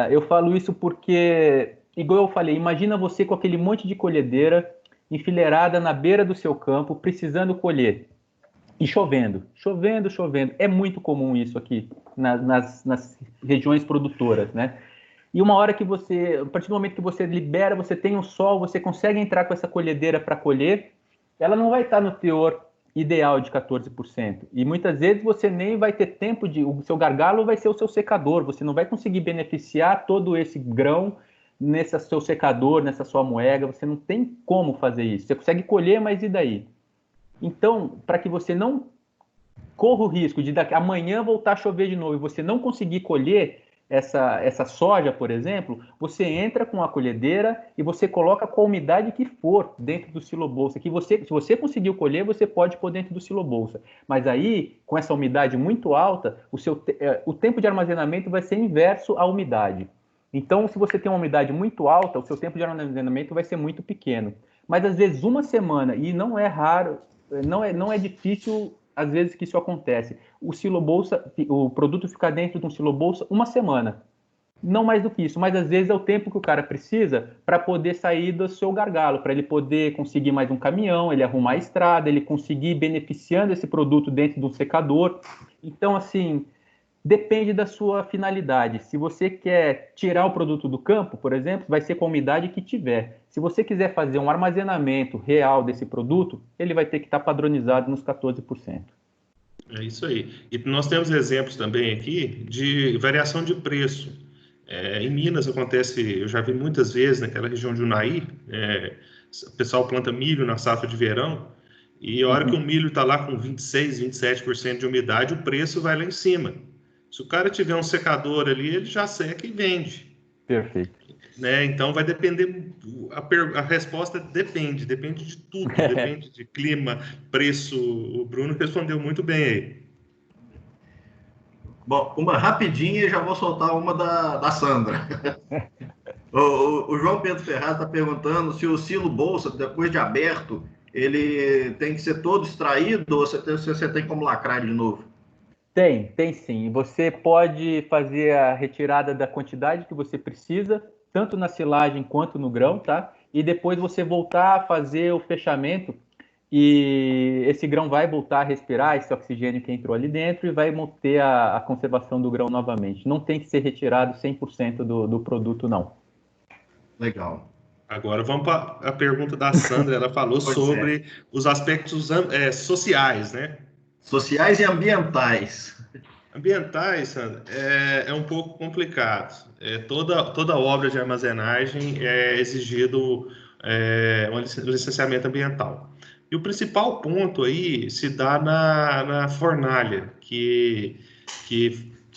Eu falo isso porque, igual eu falei, imagina você com aquele monte de colhedeira enfileirada na beira do seu campo, precisando colher. E chovendo. É muito comum isso aqui nas regiões produtoras, né? E uma hora que a partir do momento que você libera, você tem o sol, você consegue entrar com essa colhedeira para colher, ela não vai estar no teor ideal de 14%. E muitas vezes você nem vai ter tempo o seu gargalo vai ser o seu secador, você não vai conseguir beneficiar todo esse grão nesse seu secador, nessa sua moega, você não tem como fazer isso. Você consegue colher, mas e daí? Então, para que você não corra o risco de amanhã voltar a chover de novo e você não conseguir colher essa soja, por exemplo, você entra com a colhedeira e você coloca com a umidade que for dentro do silo bolsa. Se você conseguiu colher, você pode pôr dentro do silo bolsa. Mas aí, com essa umidade muito alta, o tempo de armazenamento vai ser inverso à umidade. Então, se você tem uma umidade muito alta, o seu tempo de armazenamento vai ser muito pequeno. Mas às vezes uma semana, e não é raro, não é difícil, às vezes, que isso acontece. O produto fica dentro de um silo bolsa uma semana. Não mais do que isso, mas às vezes é o tempo que o cara precisa para poder sair do seu gargalo, para ele poder conseguir mais um caminhão, ele arrumar a estrada, ele conseguir beneficiando esse produto dentro de um secador. Então, assim, depende da sua finalidade. Se você quer tirar o produto do campo, por exemplo, vai ser com a umidade que tiver. Se você quiser fazer um armazenamento real desse produto, ele vai ter que estar padronizado nos 14%. É isso aí. E nós temos exemplos também aqui de variação de preço. Em Minas acontece, eu já vi muitas vezes naquela região de Unai, o pessoal planta milho na safra de verão, e a hora que o milho está lá com 26%, 27% de umidade, o preço vai lá em cima. Se o cara tiver um secador ali, ele já seca e vende. Perfeito. Né? Então vai depender, a resposta depende de tudo, depende de clima, preço. O Bruno respondeu muito bem aí. Bom, uma rapidinha e já vou soltar uma da Sandra. O João Pedro Ferraz está perguntando se o silo bolsa, depois de aberto, ele tem que ser todo extraído ou você tem como lacrar de novo? Tem sim. Você pode fazer a retirada da quantidade que você precisa, tanto na silagem quanto no grão, tá? E depois você voltar a fazer o fechamento e esse grão vai voltar a respirar esse oxigênio que entrou ali dentro e vai manter a conservação do grão novamente. Não tem que ser retirado 100% do produto, não. Legal. Agora vamos para a pergunta da Sandra. Ela falou sobre os aspectos sociais, né? Sociais e ambientais. Ambientais, Sandra, é um pouco complicado. Toda obra de armazenagem é exigido um licenciamento ambiental. E o principal ponto aí se dá na fornalha, que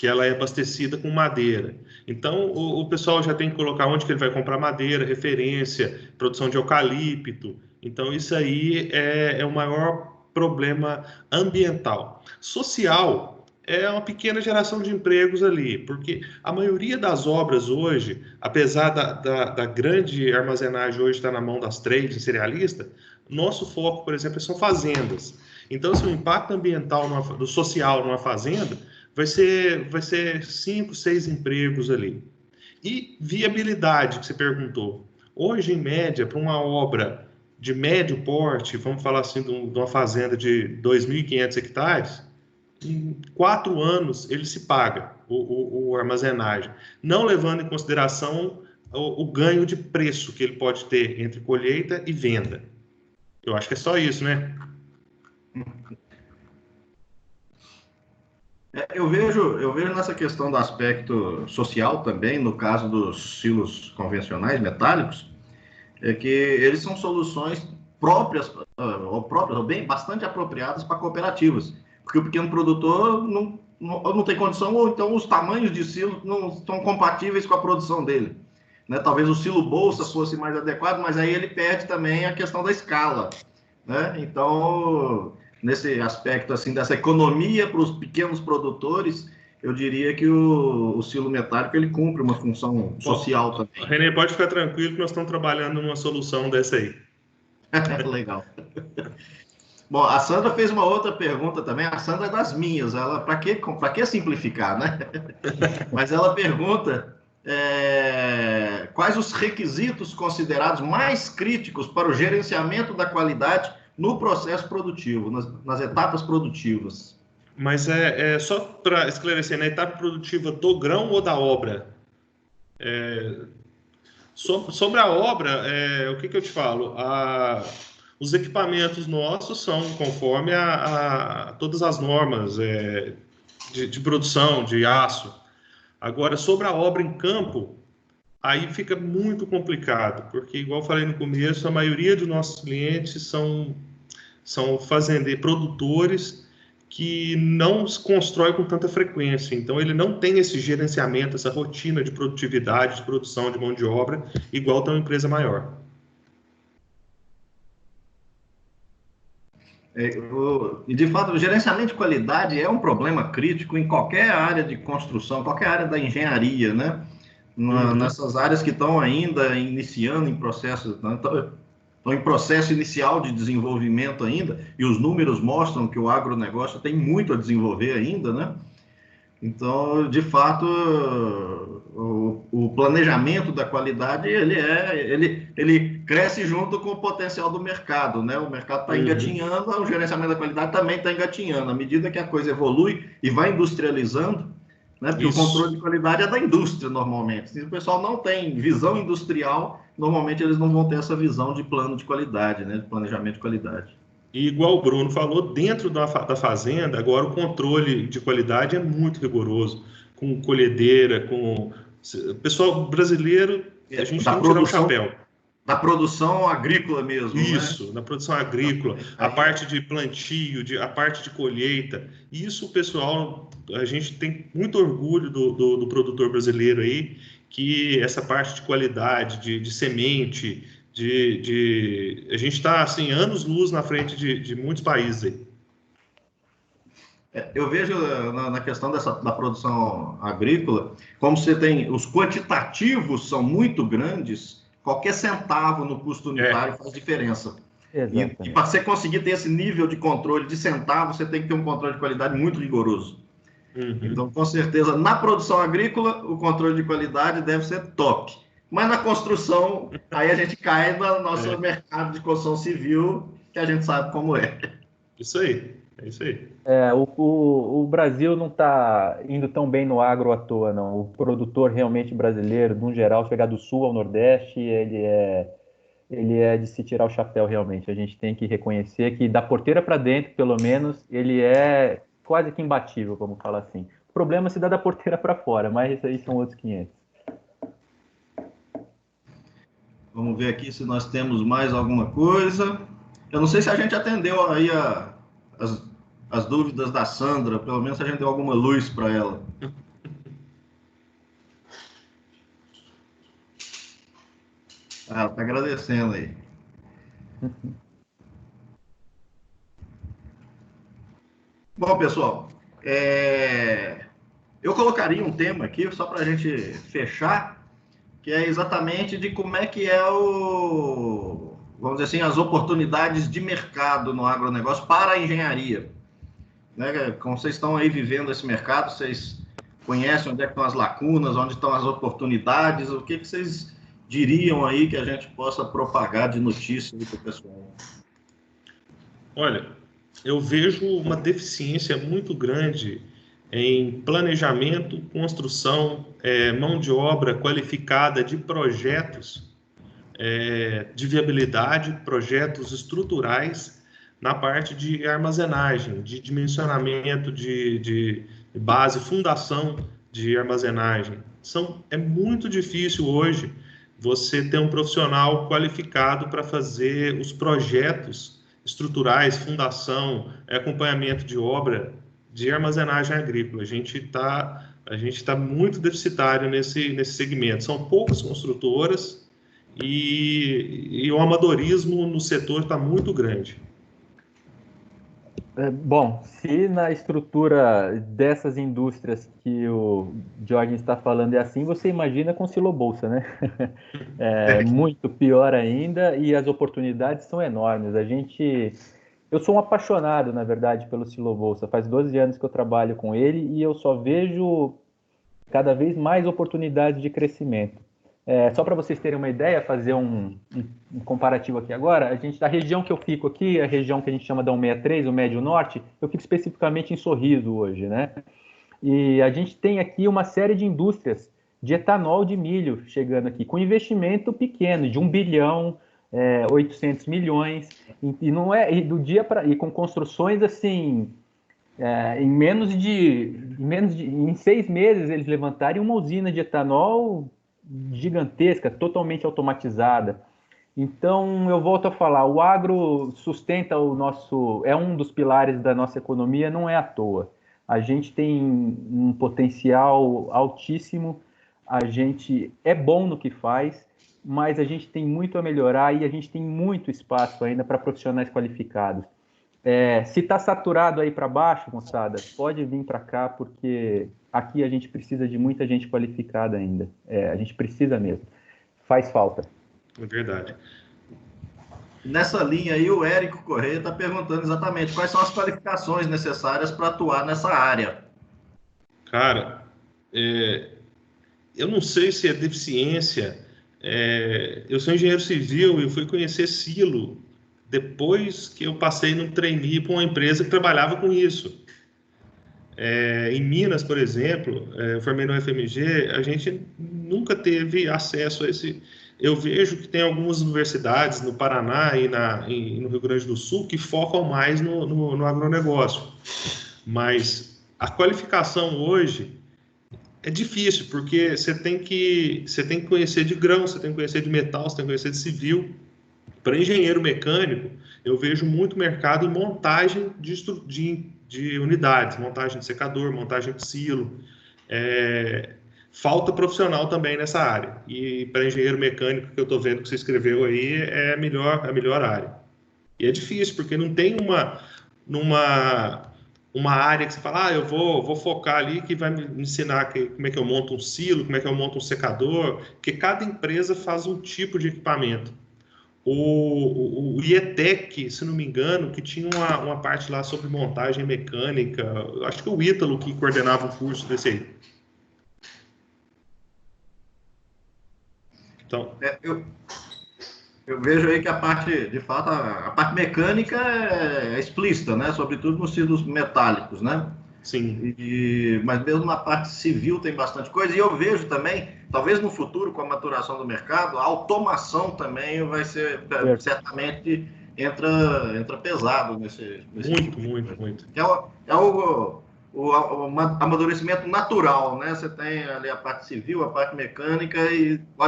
ela é abastecida com madeira. Então, o pessoal já tem que colocar onde que ele vai comprar madeira, referência, produção de eucalipto. Então, isso aí é o maior problema ambiental. Social é uma pequena geração de empregos ali, porque a maioria das obras hoje, apesar da grande armazenagem hoje estar na mão das trades cerealistas, nosso foco, por exemplo, são fazendas. Então, se o impacto ambiental, do social numa fazenda, vai ser 5, 6 empregos ali. E viabilidade, que você perguntou. Hoje, em média, para uma obra de médio porte, vamos falar assim, de uma fazenda de 2.500 hectares, em 4 anos ele se paga o armazenagem, não levando em consideração o ganho de preço que ele pode ter entre colheita e venda. Eu acho que é só isso, né? Eu vejo nessa questão do aspecto social também, no caso dos silos convencionais metálicos, é que eles são soluções próprias, ou bem bastante apropriadas para cooperativas, porque o pequeno produtor não tem condição, ou então os tamanhos de silo não estão compatíveis com a produção dele. Né? Talvez o silo bolsa fosse mais adequado, mas aí ele perde também a questão da escala. Né? Então, nesse aspecto assim dessa economia para os pequenos produtores, eu diria que o silo metálico ele cumpre uma função social também. René, pode ficar tranquilo que nós estamos trabalhando numa solução dessa aí. Legal. Bom, a Sandra fez uma outra pergunta também. A Sandra é das minhas. Ela, para que simplificar, né? Mas ela pergunta quais os requisitos considerados mais críticos para o gerenciamento da qualidade no processo produtivo, nas etapas produtivas. Mas só para esclarecer, na etapa produtiva do grão ou da obra? Sobre a obra, o que eu te falo? Os equipamentos nossos são conforme a todas as normas de produção, de aço. Agora, sobre a obra em campo, aí fica muito complicado, porque, igual eu falei no começo, a maioria dos nossos clientes são fazendeiros, produtores que não se constrói com tanta frequência. Então, ele não tem esse gerenciamento, essa rotina de produtividade, de produção de mão de obra, igual tem uma empresa maior. E, de fato, o gerenciamento de qualidade é um problema crítico em qualquer área de construção, qualquer área da engenharia, né? Nessas áreas que estão ainda iniciando em processo, estão em processo inicial de desenvolvimento ainda, e os números mostram que o agronegócio tem muito a desenvolver ainda, né? Então, de fato, o planejamento da qualidade, ele cresce junto com o potencial do mercado, né? O mercado está engatinhando, o gerenciamento da qualidade também está engatinhando. À medida que a coisa evolui e vai industrializando, né? Porque o controle de qualidade é da indústria, normalmente. Se o pessoal não tem visão industrial, normalmente eles não vão ter essa visão de plano de qualidade, né? De planejamento de qualidade. E igual o Bruno falou, dentro da fazenda, agora o controle de qualidade é muito rigoroso, com colhedeira, com... O pessoal brasileiro, a gente tem que tirar o chapéu. Da produção agrícola mesmo, Isso, né? Da produção agrícola, a parte de plantio, a parte de colheita. Isso, o pessoal, a gente tem muito orgulho do produtor brasileiro aí, que essa parte de qualidade, de semente, a gente está assim, anos-luz na frente de muitos países aí. Eu vejo na questão da produção agrícola, como você tem, os quantitativos são muito grandes, qualquer centavo no custo unitário faz diferença. E para você conseguir ter esse nível de controle de centavo, você tem que ter um controle de qualidade muito rigoroso. Então, com certeza, na produção agrícola, o controle de qualidade deve ser top. Mas na construção, aí a gente cai no nosso mercado de construção civil, que a gente sabe como é. Isso aí, é isso aí. O Brasil não está indo tão bem no agro à toa, não. O produtor realmente brasileiro, no geral, chegar do sul ao nordeste, ele é de se tirar o chapéu realmente. A gente tem que reconhecer que da porteira para dentro, pelo menos, ele é quase que imbatível, vamos falar assim. O problema se dá da porteira para fora, mas isso aí são outros 500. Vamos ver aqui se nós temos mais alguma coisa. Eu não sei se a gente atendeu aí as dúvidas da Sandra, pelo menos a gente deu alguma luz para ela. Ah, tá agradecendo aí. Bom, pessoal, eu colocaria um tema aqui, só para a gente fechar, que é exatamente de como é que vamos dizer assim, as oportunidades de mercado no agronegócio para a engenharia. Né? Como vocês estão aí vivendo esse mercado, vocês conhecem onde é que estão as lacunas, onde estão as oportunidades, o que vocês diriam aí que a gente possa propagar de notícia para o pessoal? Olha, eu vejo uma deficiência muito grande em planejamento, construção, mão de obra qualificada de projetos de viabilidade, projetos estruturais na parte de armazenagem, de dimensionamento de base, fundação de armazenagem. É muito difícil hoje você ter um profissional qualificado para fazer os projetos estruturais, fundação, acompanhamento de obra de armazenagem agrícola. A gente tá muito deficitário nesse segmento. São poucas construtoras e o amadorismo no setor está muito grande. Bom, se na estrutura dessas indústrias que o Jorge está falando é assim, você imagina com Silobolsa, né? É muito pior ainda e as oportunidades são enormes. Eu sou um apaixonado, na verdade, pelo Silobolsa. Faz 12 anos que eu trabalho com ele e eu só vejo cada vez mais oportunidades de crescimento. Só para vocês terem uma ideia, fazer um comparativo aqui agora, a região que eu fico aqui, a região que a gente chama da 163, o Médio Norte, eu fico especificamente em Sorriso hoje, né? E a gente tem aqui uma série de indústrias de etanol de milho chegando aqui, com investimento pequeno, de 1 bilhão, 800 milhões, e não é e do dia para e com construções assim, em 6 meses eles levantarem uma usina de etanol gigantesca, totalmente automatizada. Então, eu volto a falar, o agro sustenta é um dos pilares da nossa economia, não é à toa. A gente tem um potencial altíssimo, a gente é bom no que faz, mas a gente tem muito a melhorar e a gente tem muito espaço ainda para profissionais qualificados. Se está saturado aí para baixo, moçada, pode vir para cá, porque aqui a gente precisa de muita gente qualificada ainda. A gente precisa mesmo. Faz falta. É verdade. Nessa linha aí, o Érico Correia está perguntando exatamente quais são as qualificações necessárias para atuar nessa área. Cara, eu não sei se é deficiência. Eu sou engenheiro civil e eu fui conhecer silo depois que eu passei no trainee para uma empresa que trabalhava com isso. Em Minas, por exemplo, eu formei no FMG, a gente nunca teve acesso a esse. Eu vejo que tem algumas universidades no Paraná e no Rio Grande do Sul que focam mais no agronegócio. Mas a qualificação hoje é difícil, porque você tem que conhecer de grão, você tem que conhecer de metal, você tem que conhecer de civil. Para engenheiro mecânico, eu vejo muito mercado em montagem de unidades, montagem de secador, montagem de silo. Falta profissional também nessa área. E para engenheiro mecânico, que eu estou vendo que você escreveu aí, é a melhor área. E é difícil, porque não tem uma área que você fala, eu vou focar ali que vai me ensinar como é que eu monto um silo, como é que eu monto um secador, porque cada empresa faz um tipo de equipamento. O IETEC, se não me engano, que tinha uma parte lá sobre montagem mecânica, acho que o Ítalo que coordenava o curso desse aí. Então, eu vejo aí que a parte, de fato, a parte mecânica é explícita, né? Sobretudo nos silos metálicos, né? sim. Mas mesmo na parte civil tem bastante coisa. E eu vejo também, talvez no futuro, com a maturação do mercado, a automação também vai ser, certamente, entra pesado nesse muito. É o amadurecimento natural, né? Você tem ali a parte civil, a parte mecânica, e na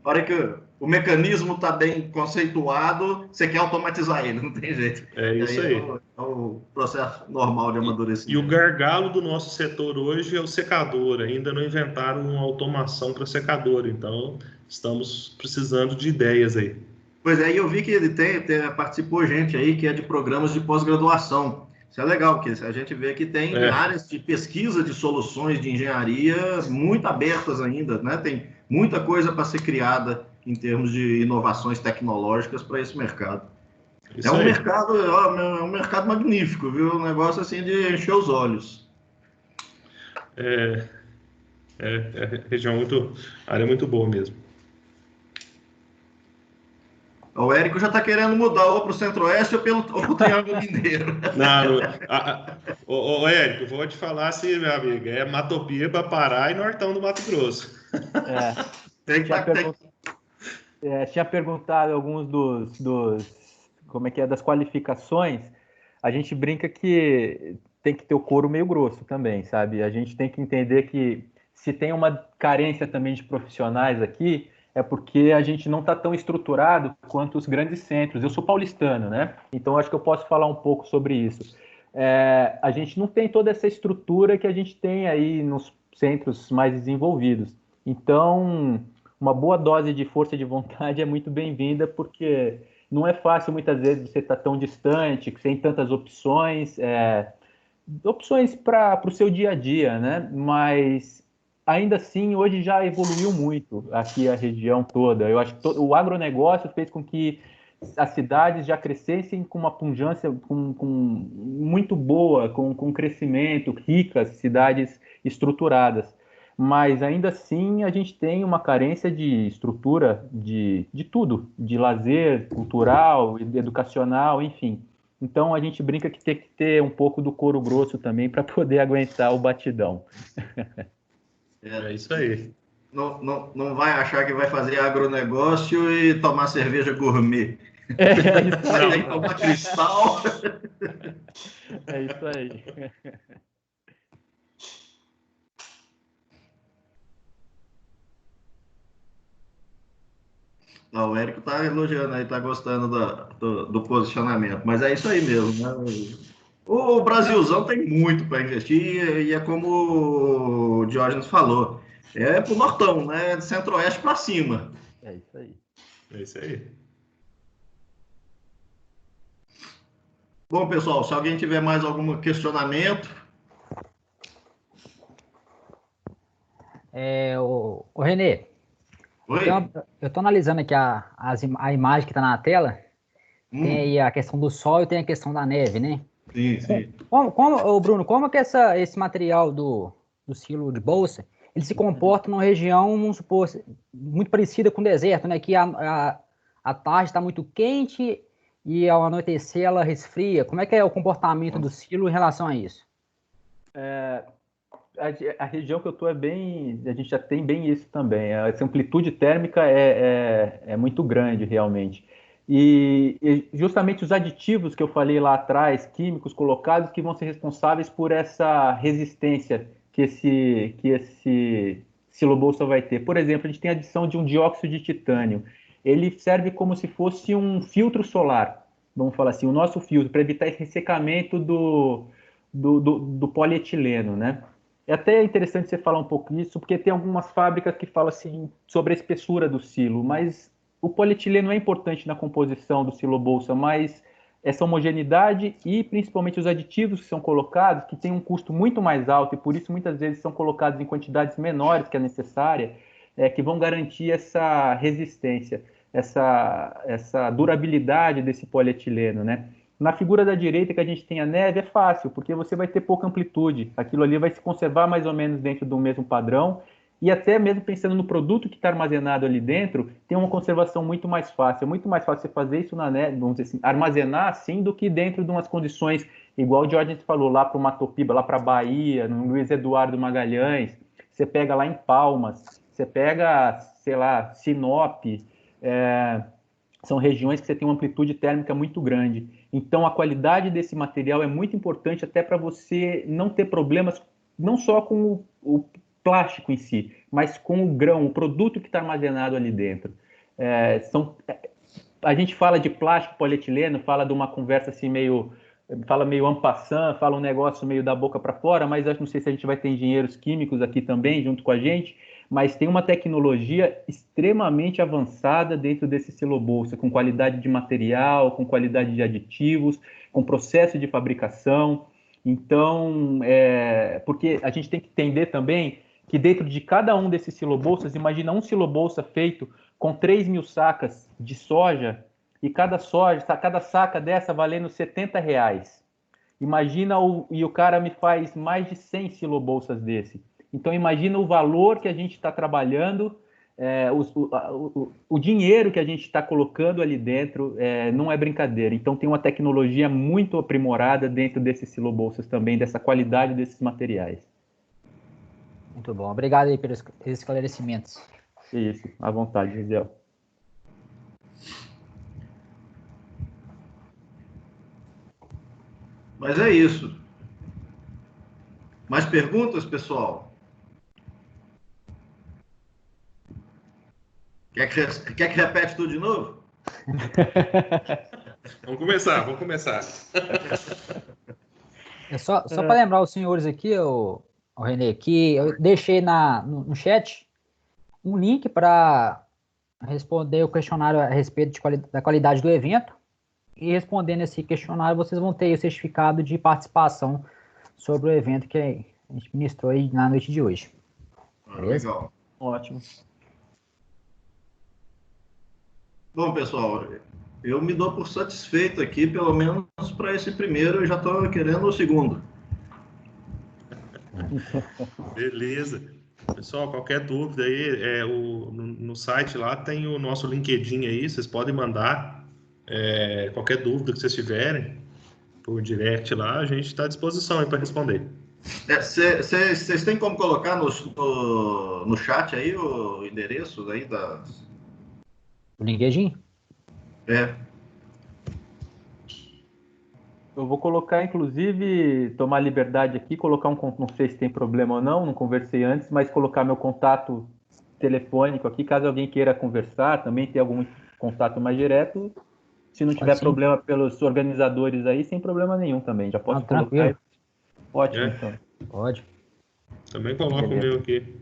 hora que o mecanismo está bem conceituado, você quer automatizar ele, não tem jeito. É isso aí. É o processo normal de amadurecimento. E o gargalo do nosso setor hoje é o secador. Ainda não inventaram uma automação para secador. Então, estamos precisando de ideias aí. Pois é, e eu vi que ele participou gente aí que é de programas de pós-graduação. Isso é legal, porque a gente vê que tem áreas de pesquisa de soluções de engenharia muito abertas ainda, né? Tem muita coisa para ser criada em termos de inovações tecnológicas para esse mercado. Isso é um aí. mercado magnífico, viu? Um negócio assim de encher os olhos. Região área muito boa mesmo. O Érico já está querendo mudar ou para o Centro-Oeste ou para o Triângulo Mineiro. Ô, Érico, vou te falar assim, meu amigo, é Matopiba, Pará e Nortão do Mato Grosso. Tinha perguntado alguns das qualificações. A gente brinca que tem que ter o couro meio grosso também, sabe? A gente tem que entender que se tem uma carência também de profissionais aqui, é porque a gente não está tão estruturado quanto os grandes centros. Eu sou paulistano, né? Então acho que eu posso falar um pouco sobre isso. A gente não tem toda essa estrutura que a gente tem aí nos centros mais desenvolvidos. Então, uma boa dose de força de vontade é muito bem-vinda, porque não é fácil muitas vezes você estar tão distante, sem tantas opções, opções para o seu dia a dia, né? Mas ainda assim, hoje já evoluiu muito aqui a região toda. Eu acho que o agronegócio fez com que as cidades já crescessem com uma pujança muito boa, com crescimento, ricas, cidades estruturadas. Mas ainda assim a gente tem uma carência de estrutura de tudo, de lazer, cultural, educacional, enfim. Então a gente brinca que tem que ter um pouco do couro grosso também para poder aguentar o batidão. É isso aí. Não vai achar que vai fazer agronegócio e tomar cerveja gourmet. Isso aí. Tem que tomar cristal. É isso aí. Não, o Érico está elogiando aí, está gostando do posicionamento. Mas é isso aí mesmo, né? O Brasilzão tem muito para investir e é como o Diógenes falou, é pro Nortão, né? De Centro-Oeste para cima. É isso aí. É isso aí. Bom, pessoal, se alguém tiver mais algum questionamento... O Renê, eu estou analisando aqui a imagem que está na tela. Tem aí a questão do sol e tem a questão da neve, né? Sim. Bruno, como que esse material do silo de bolsa, ele se comporta numa região, vamos supor, muito parecida com o deserto, né? Que a tarde está muito quente e ao anoitecer ela resfria. Como é que é o comportamento do silo em relação a isso? A região que eu estou a gente já tem bem isso também. Essa amplitude térmica é muito grande, realmente. E justamente os aditivos que eu falei lá atrás, químicos colocados, que vão ser responsáveis por essa resistência que esse silobolsa vai ter. Por exemplo, a gente tem a adição de um dióxido de titânio. Ele serve como se fosse um filtro solar, vamos falar assim, o nosso filtro, para evitar esse ressecamento do polietileno, né? É até interessante você falar um pouco disso, porque tem algumas fábricas que falam assim sobre a espessura do silo, mas o polietileno é importante na composição do silobolsa, mas essa homogeneidade e principalmente os aditivos que são colocados, que têm um custo muito mais alto e por isso muitas vezes são colocados em quantidades menores que a necessária, que vão garantir essa resistência, essa durabilidade desse polietileno, né? Na figura da direita que a gente tem a neve é fácil, porque você vai ter pouca amplitude. Aquilo ali vai se conservar mais ou menos dentro do mesmo padrão e até mesmo pensando no produto que está armazenado ali dentro, tem uma conservação muito mais fácil. É muito mais fácil você fazer isso na neve, vamos dizer assim, armazenar assim, do que dentro de umas condições, igual o Jorge falou, lá para o Matopiba, lá para a Bahia, no Luiz Eduardo Magalhães, você pega lá em Palmas, você pega, sei lá, Sinop, são regiões que você tem uma amplitude térmica muito grande. Então, a qualidade desse material é muito importante até para você não ter problemas, não só com o plástico em si, mas com o grão, o produto que está armazenado ali dentro. A gente fala de plástico, polietileno, fala de uma conversa assim meio en passant, fala um negócio meio da boca para fora, mas eu não sei se a gente vai ter engenheiros químicos aqui também, junto com a gente, mas tem uma tecnologia extremamente avançada dentro desse silo-bolsa, com qualidade de material, com qualidade de aditivos, com processo de fabricação. Então, porque a gente tem que entender também que dentro de cada um desses silo-bolsas, imagina um silo-bolsa feito com 3.000 sacas de soja, e cada saca dessa valendo R$70. Imagina, e o cara me faz mais de 100 silo-bolsas desse. Então, imagina o valor que a gente está trabalhando, o dinheiro que a gente está colocando ali dentro, não é brincadeira. Então, tem uma tecnologia muito aprimorada dentro desses silo-bolsas também, dessa qualidade desses materiais. Muito bom. Obrigado aí pelos esclarecimentos. Isso, à vontade, Gisele. Mas é isso. Mais perguntas, pessoal? Quer que repete tudo de novo? Vamos começar. Só para lembrar os senhores aqui, o Renê, que eu deixei no chat um link para responder o questionário a respeito da qualidade do evento. E respondendo esse questionário, vocês vão ter o certificado de participação sobre o evento que a gente ministrou aí na noite de hoje. Beleza? Legal. Ótimo. Bom, pessoal, eu me dou por satisfeito aqui, pelo menos para esse primeiro, eu já estou querendo o segundo. Beleza. Pessoal, qualquer dúvida aí, no site lá tem o nosso LinkedIn aí, vocês podem mandar qualquer dúvida que vocês tiverem por direct lá, a gente está à disposição aí para responder. Vocês têm como colocar no chat aí o endereço aí O LinkedIn? Eu vou colocar, inclusive, tomar liberdade aqui, colocar não sei se tem problema ou não conversei antes, mas colocar meu contato telefônico aqui, caso alguém queira conversar, também ter algum contato mais direto, se não tiver problema pelos organizadores aí, sem problema nenhum também, já posso colocar. Tranquilo. Ótimo, então. Pode. Também coloco o meu aqui.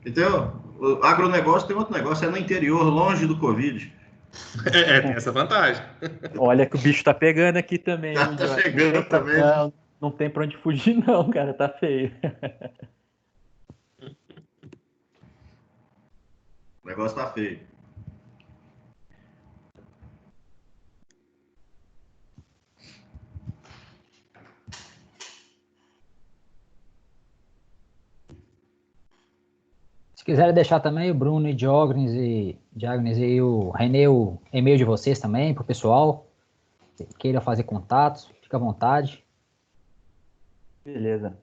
Então, o agronegócio tem outro negócio, é no interior, longe do Covid. Tem essa vantagem. Olha que o bicho tá pegando aqui também. Tá chegando também. Não tem pra onde fugir não, cara, tá feio. O negócio tá feio. Se quiserem deixar também o Bruno e Diógenes e o Renê, o e-mail de vocês também, para o pessoal, se queira fazer contatos, fica à vontade. Beleza.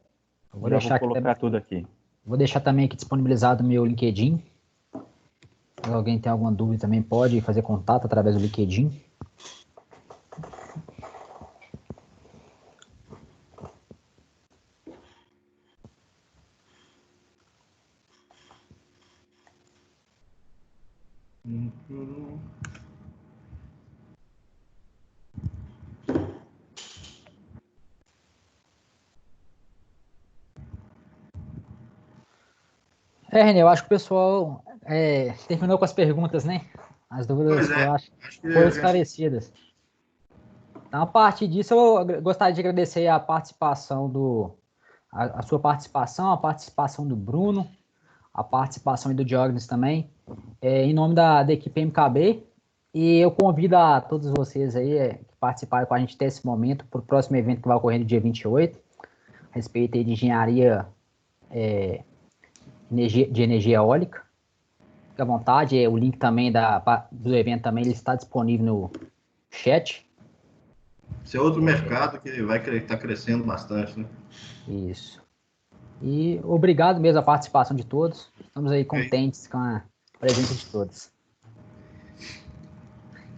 Vou colocar tudo aqui. Vou deixar também aqui disponibilizado o meu LinkedIn. Se alguém tem alguma dúvida também pode fazer contato através do LinkedIn. René, eu acho que o pessoal terminou com as perguntas, né? As dúvidas eu acho foram esclarecidas. Então, a partir disso, eu gostaria de agradecer a participação a sua participação, a participação do Bruno, a participação do Diógenes também, em nome da equipe MKB, e eu convido a todos vocês aí que participaram com a gente até esse momento para o próximo evento que vai ocorrer no dia 28, a respeito aí de engenharia de energia eólica. Fique à vontade, o link também do evento também ele está disponível no chat. Esse é outro mercado que vai estar crescendo bastante, né? Isso. E obrigado mesmo a participação de todos. Estamos aí contentes com a presença de todos.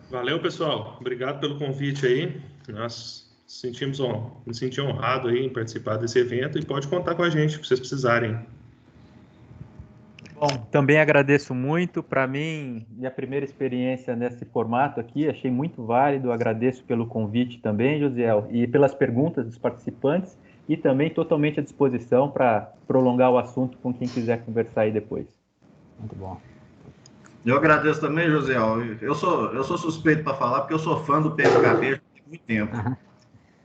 Valeu, pessoal. Obrigado pelo convite aí. Nós me senti honrado aí em participar desse evento e pode contar com a gente se vocês precisarem. Bom, também agradeço muito. Para mim, minha primeira experiência nesse formato aqui, achei muito válido. Agradeço pelo convite também, Josiel, e pelas perguntas dos participantes. e também totalmente à disposição para prolongar o assunto com quem quiser conversar aí depois. Muito bom. Eu agradeço também, José. Eu sou suspeito para falar, porque eu sou fã do PMKB há muito tempo.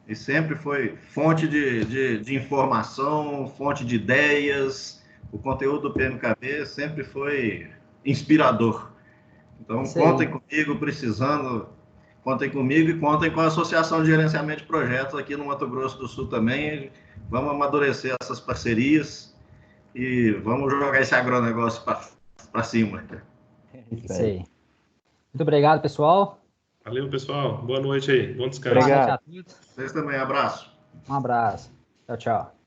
E sempre foi fonte de informação, fonte de ideias. O conteúdo do PMKB sempre foi inspirador. Então, contem comigo, precisando, contem comigo e contem com a Associação de Gerenciamento de Projetos aqui no Mato Grosso do Sul também. Vamos amadurecer essas parcerias e vamos jogar esse agronegócio para cima. Isso aí. Muito obrigado, pessoal. Valeu, pessoal. Boa noite aí. Bom descanso. Boa noite a todos. Vocês também, abraço. Um abraço. Tchau, tchau.